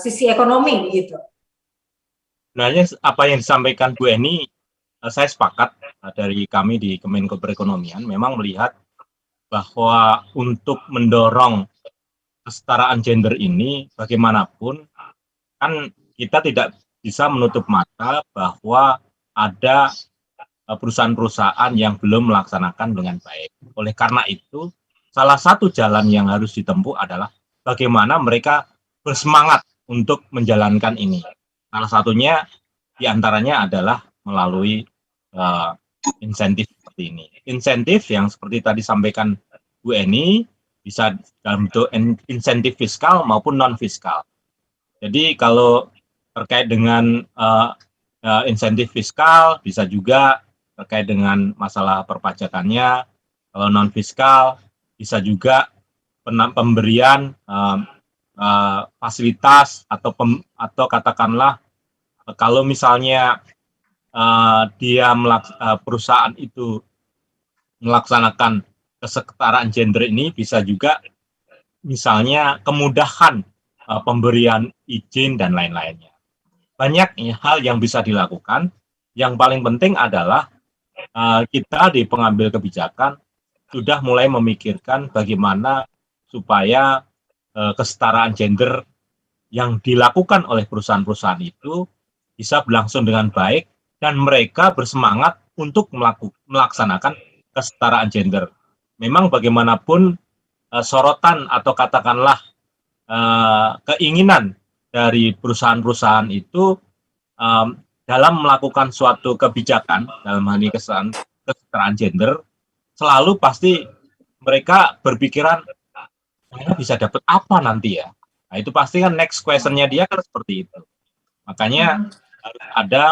sisi ekonomi gitu. Sebenarnya apa yang disampaikan Bu Eni, saya sepakat dari kami di Kemenko Perekonomian memang melihat bahwa untuk mendorong kesetaraan gender ini bagaimanapun kan kita tidak bisa menutup mata bahwa ada perusahaan-perusahaan yang belum melaksanakan dengan baik. Oleh karena itu, salah satu jalan yang harus ditempuh adalah bagaimana mereka bersemangat untuk menjalankan ini. Salah satunya diantaranya adalah melalui insentif seperti ini. Insentif yang seperti tadi sampaikan Bu Eni bisa dalam bentuk insentif fiskal maupun non fiskal. Jadi kalau terkait dengan insentif fiskal bisa juga terkait dengan masalah perpajakannya. Kalau non fiskal bisa juga pemberian fasilitas atau katakanlah kalau misalnya perusahaan itu melaksanakan kesetaraan gender ini bisa juga misalnya kemudahan pemberian izin dan lain-lainnya. Banyak hal yang bisa dilakukan. Yang paling penting adalah kita di pengambil kebijakan sudah mulai memikirkan bagaimana supaya kesetaraan gender yang dilakukan oleh perusahaan-perusahaan itu bisa berlangsung dengan baik dan mereka bersemangat untuk melaksanakan kesetaraan gender. Memang bagaimanapun sorotan atau katakanlah keinginan dari perusahaan-perusahaan itu dalam melakukan suatu kebijakan, dalam hal ini kesetaraan gender, selalu pasti mereka berpikiran, saya bisa dapat apa nanti ya? Nah, itu pasti kan next question-nya dia kan seperti itu. Makanya harus ada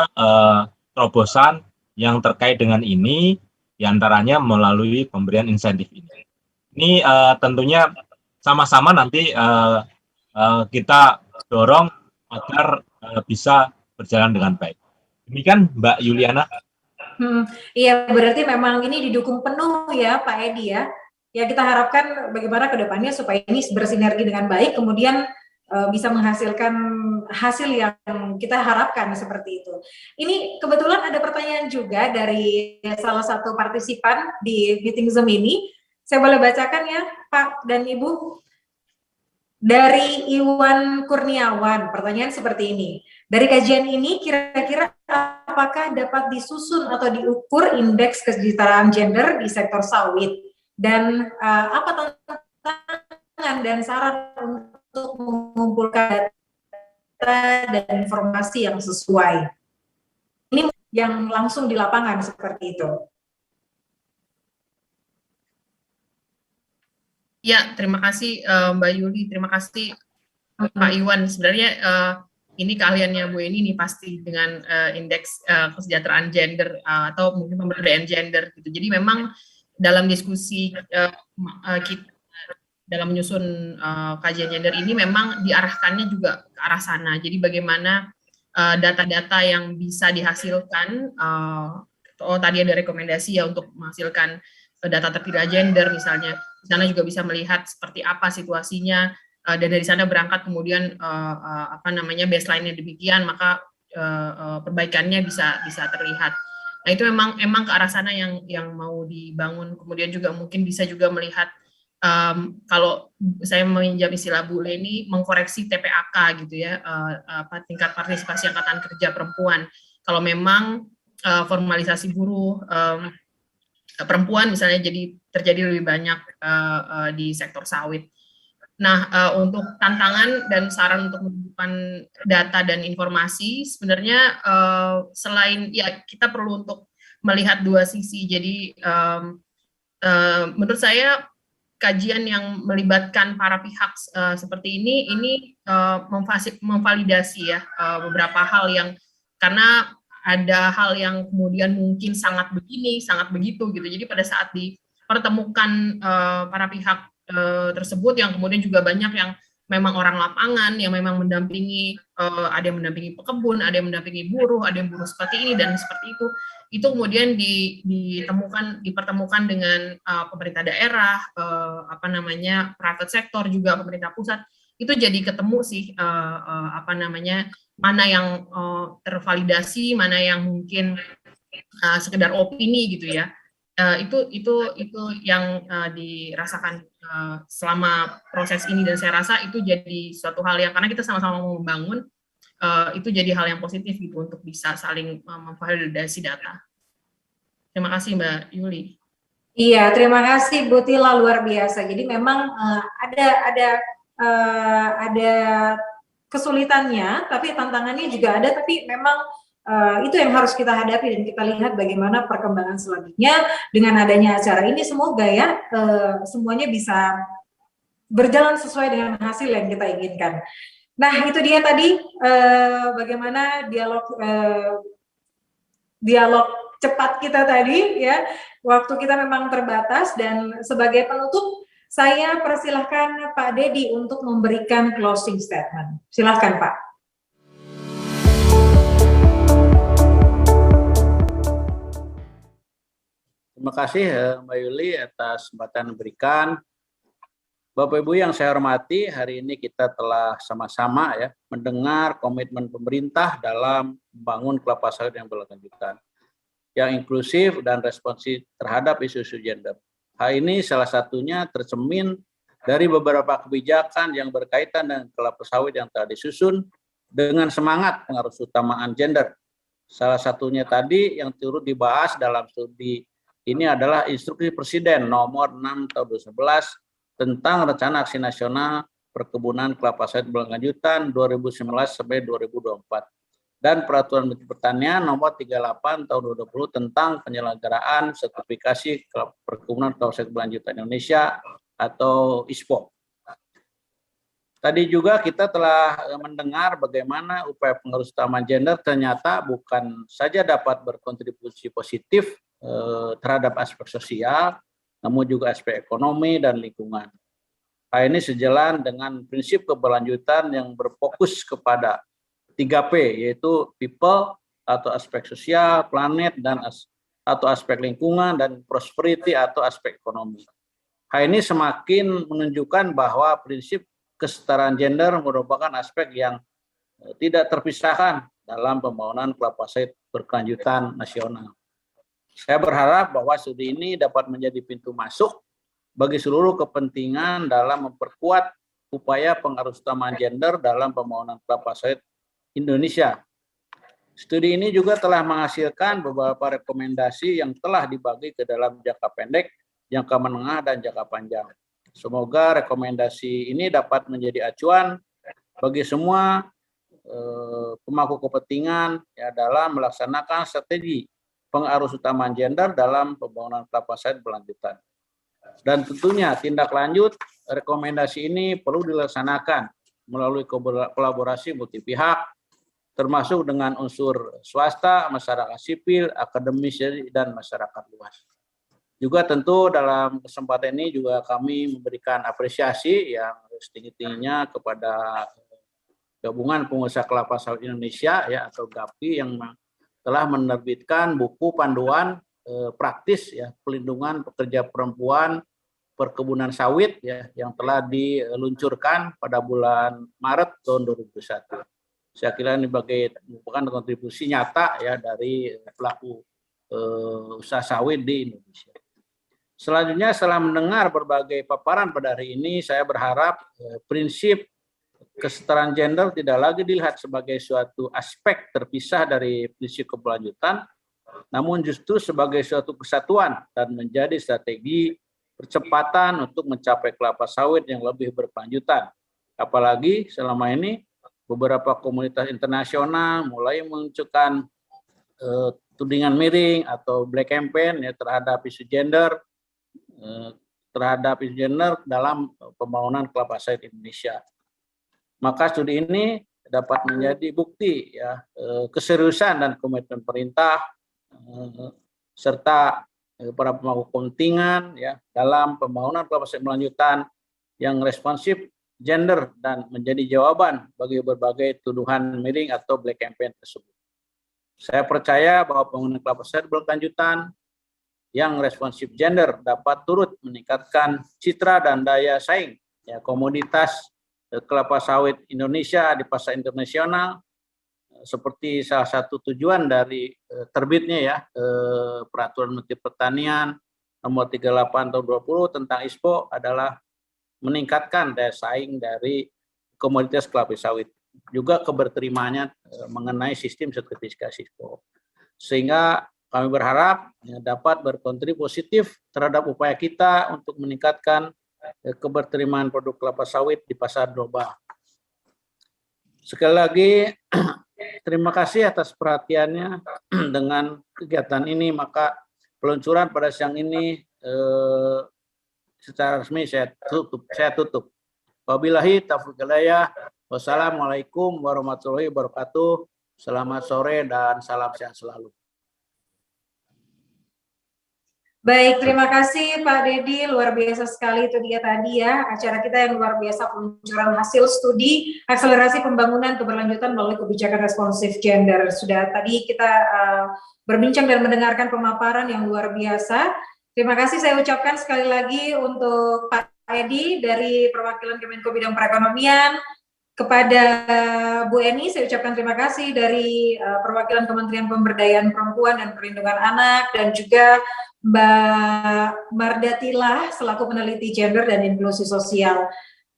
terobosan yang terkait dengan ini, diantaranya melalui pemberian insentif ini. Ini tentunya sama-sama nanti kita dorong agar bisa berjalan dengan baik. Demikian Mbak Yuliana. Iya, berarti memang ini didukung penuh ya Pak Edi ya. Ya kita harapkan bagaimana ke depannya supaya ini bersinergi dengan baik, kemudian bisa menghasilkan hasil yang kita harapkan seperti itu. Ini kebetulan ada pertanyaan juga dari salah satu partisipan di meeting Zoom ini. Saya boleh bacakan ya Pak dan Ibu. Dari Iwan Kurniawan, pertanyaan seperti ini. Dari kajian ini, kira-kira apakah dapat disusun atau diukur indeks kesejahteraan gender di sektor sawit? Dan apa tantangan dan saran untuk mengumpulkan data dan informasi yang sesuai? Ini yang langsung di lapangan seperti itu. Ya, terima kasih Mbak Yuli, terima kasih Pak Iwan. Sebenarnya ini keahliannya Bu Eni nih pasti dengan indeks kesejahteraan gender atau mungkin pemberdayaan gender gitu. Jadi memang dalam diskusi kita dalam menyusun kajian gender ini memang diarahkannya juga ke arah sana. Jadi bagaimana data-data yang bisa dihasilkan, tadi ada rekomendasi ya untuk menghasilkan data terpilih gender misalnya. Di sana juga bisa melihat seperti apa situasinya dan dari sana berangkat kemudian baseline-nya demikian, maka perbaikannya bisa terlihat. Nah itu memang ke arah sana yang mau dibangun. Kemudian juga mungkin bisa juga melihat kalau saya meminjam istilah Bu Leni, mengkoreksi TPAK gitu ya, tingkat partisipasi angkatan kerja perempuan. Kalau memang formalisasi buruh perempuan misalnya terjadi lebih banyak di sektor sawit. Nah, untuk tantangan dan saran untuk menunjukkan data dan informasi, sebenarnya selain ya kita perlu untuk melihat dua sisi. Jadi menurut saya kajian yang melibatkan para pihak seperti ini memvalidasi ya beberapa hal yang karena ada hal yang kemudian mungkin sangat begini, sangat begitu gitu. Jadi pada saat dipertemukan para pihak tersebut yang kemudian juga banyak yang memang orang lapangan, yang memang mendampingi, ada yang mendampingi pekebun, ada yang mendampingi buruh, ada yang buruh seperti ini dan seperti itu kemudian dipertemukan dengan pemerintah daerah, private sector juga pemerintah pusat, itu jadi ketemu sih mana yang tervalidasi, mana yang mungkin sekedar opini gitu ya. Itu yang dirasakan selama proses ini dan saya rasa itu jadi suatu hal yang karena kita sama-sama mau membangun itu jadi hal yang positif gitu untuk bisa saling memvalidasi data. Terima kasih Mbak Yuli. Iya, terima kasih Bu Tila, luar biasa. Jadi memang ada kesulitannya, tapi tantangannya juga ada, tapi memang itu yang harus kita hadapi dan kita lihat bagaimana perkembangan selanjutnya dengan adanya acara ini. Semoga ya semuanya bisa berjalan sesuai dengan hasil yang kita inginkan. Nah itu dia tadi bagaimana dialog cepat kita tadi ya, waktu kita memang terbatas dan sebagai penutup saya persilahkan Pak Dedi untuk memberikan closing statement. Silahkan Pak. Terima kasih Mbak Yuli atas kesempatan diberikan. Bapak Ibu yang saya hormati, hari ini kita telah sama-sama ya mendengar komitmen pemerintah dalam membangun kelapa sawit yang berkelanjutan, yang inklusif dan responsif terhadap isu-isu gender. Hal ini salah satunya tercermin dari beberapa kebijakan yang berkaitan dengan kelapa sawit yang telah disusun dengan semangat pengharusutamaan gender. Salah satunya tadi yang turut dibahas dalam studi ini adalah Instruksi Presiden nomor 6 tahun 2011 tentang Rencana Aksi Nasional Perkebunan Kelapa Sawit Berkelanjutan 2019 sampai 2024. Dan Peraturan Menteri Pertanian nomor 38 tahun 2020 tentang penyelenggaraan sertifikasi perkebunan kelapa sawit berkelanjutan Indonesia atau ISPO. Tadi juga kita telah mendengar bagaimana upaya pengharusutamaan gender ternyata bukan saja dapat berkontribusi positif terhadap aspek sosial, namun juga aspek ekonomi dan lingkungan. Hal ini sejalan dengan prinsip keberlanjutan yang berfokus kepada 3P, yaitu people atau aspek sosial, planet dan atau aspek lingkungan, dan prosperity atau aspek ekonomi. Hal ini semakin menunjukkan bahwa prinsip kesetaraan gender merupakan aspek yang tidak terpisahkan dalam pembangunan kelapa sawit berkelanjutan nasional. Saya berharap bahwa studi ini dapat menjadi pintu masuk bagi seluruh kepentingan dalam memperkuat upaya pengharusutamaan gender dalam pembangunan kelapa sawit Indonesia. Studi ini juga telah menghasilkan beberapa rekomendasi yang telah dibagi ke dalam jangka pendek, jangka menengah, dan jangka panjang. Semoga rekomendasi ini dapat menjadi acuan bagi semua pemangku kepentingan ya, dalam melaksanakan strategi pengharusutamaan gender dalam pembangunan kelapa sawit berkelanjutan. Dan tentunya tindak lanjut rekomendasi ini perlu dilaksanakan melalui kolaborasi multi pihak, termasuk dengan unsur swasta, masyarakat sipil, akademis, dan masyarakat luas. Juga tentu dalam kesempatan ini juga kami memberikan apresiasi yang setinggi-tingginya kepada Gabungan Pengusaha Kelapa Sawit Indonesia ya atau GAPI yang telah menerbitkan buku panduan praktis ya pelindungan pekerja perempuan perkebunan sawit ya yang telah diluncurkan pada bulan Maret tahun 2021. Saya kira ini merupakan kontribusi nyata ya dari pelaku usaha sawit di Indonesia. Selanjutnya, setelah mendengar berbagai paparan pada hari ini, saya berharap prinsip kesetaraan gender tidak lagi dilihat sebagai suatu aspek terpisah dari prinsip keberlanjutan, namun justru sebagai suatu kesatuan dan menjadi strategi percepatan untuk mencapai kelapa sawit yang lebih berkelanjutan. Apalagi selama ini beberapa komunitas internasional mulai menunjukkan tudingan miring atau black campaign ya, terhadap isu gender dalam pembangunan kelapa sawit Indonesia. Maka studi ini dapat menjadi bukti ya keseriusan dan komitmen pemerintah serta para pemangku kepentingan ya dalam pembangunan kelapa sawit berkelanjutan yang responsif gender dan menjadi jawaban bagi berbagai tuduhan miring atau black campaign tersebut. Saya percaya bahwa pembangunan kelapa sawit berkelanjutan yang responsif gender dapat turut meningkatkan citra dan daya saing ya komoditas kelapa sawit Indonesia di pasar internasional, seperti salah satu tujuan dari terbitnya ya Peraturan Menteri Pertanian nomor 38 tahun 2020 tentang ISPO adalah meningkatkan daya saing dari komoditas kelapa sawit, juga keberterimaannya mengenai sistem sertifikasi ISPO. Sehingga kami berharap dapat berkontribusi positif terhadap upaya kita untuk meningkatkan keberterimaan produk kelapa sawit di pasar global. Sekali lagi, terima kasih atas perhatiannya dengan kegiatan ini. Maka peluncuran pada siang ini secara resmi saya tutup. Wabillahi taufiq hidayah. Wassalamualaikum warahmatullahi wabarakatuh. Selamat sore dan salam sehat selalu. Baik, terima kasih Pak Dedi, luar biasa sekali itu dia tadi ya, acara kita yang luar biasa peluncuran hasil studi akselerasi pembangunan keberlanjutan melalui kebijakan responsif gender. Sudah tadi kita berbincang dan mendengarkan pemaparan yang luar biasa. Terima kasih saya ucapkan sekali lagi untuk Pak Edi dari perwakilan Kemenko Bidang Perekonomian, Kepada Bu Eni, saya ucapkan terima kasih dari perwakilan Kementerian Pemberdayaan Perempuan dan Perlindungan Anak, dan juga Mbak Mardatila selaku peneliti gender dan inklusi sosial.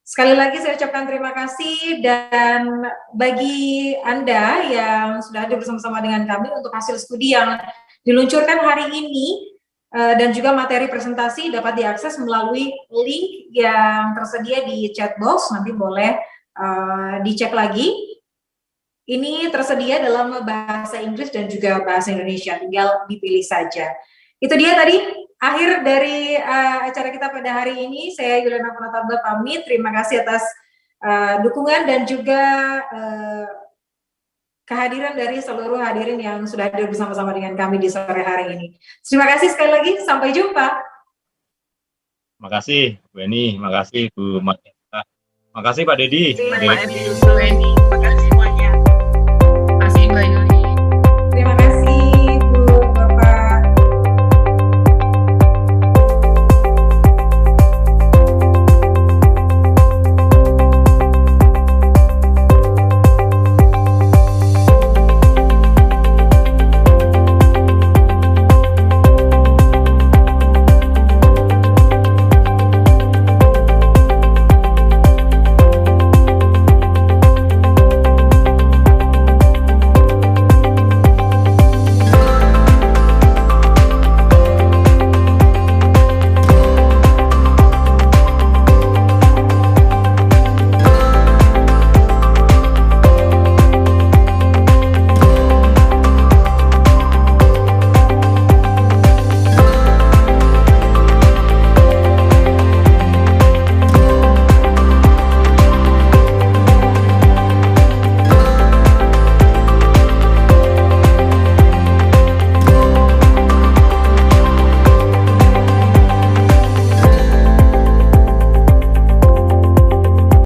Sekali lagi saya ucapkan terima kasih, dan bagi Anda yang sudah hadir bersama-sama dengan kami untuk hasil studi yang diluncurkan hari ini, dan juga materi presentasi dapat diakses melalui link yang tersedia di chat box, nanti boleh dicek lagi. Ini tersedia dalam bahasa Inggris dan juga bahasa Indonesia, tinggal dipilih saja. Itu dia tadi akhir dari acara kita pada hari ini. Saya Yuliana Pratamba pamit. Terima kasih atas dukungan dan juga kehadiran dari seluruh hadirin yang sudah hadir bersama-sama dengan kami di sore hari ini. Terima kasih sekali lagi. Sampai jumpa. Terima kasih Bu Eni, terima kasih Bu Marta. Terima kasih Pak Dedi. Terima kasih.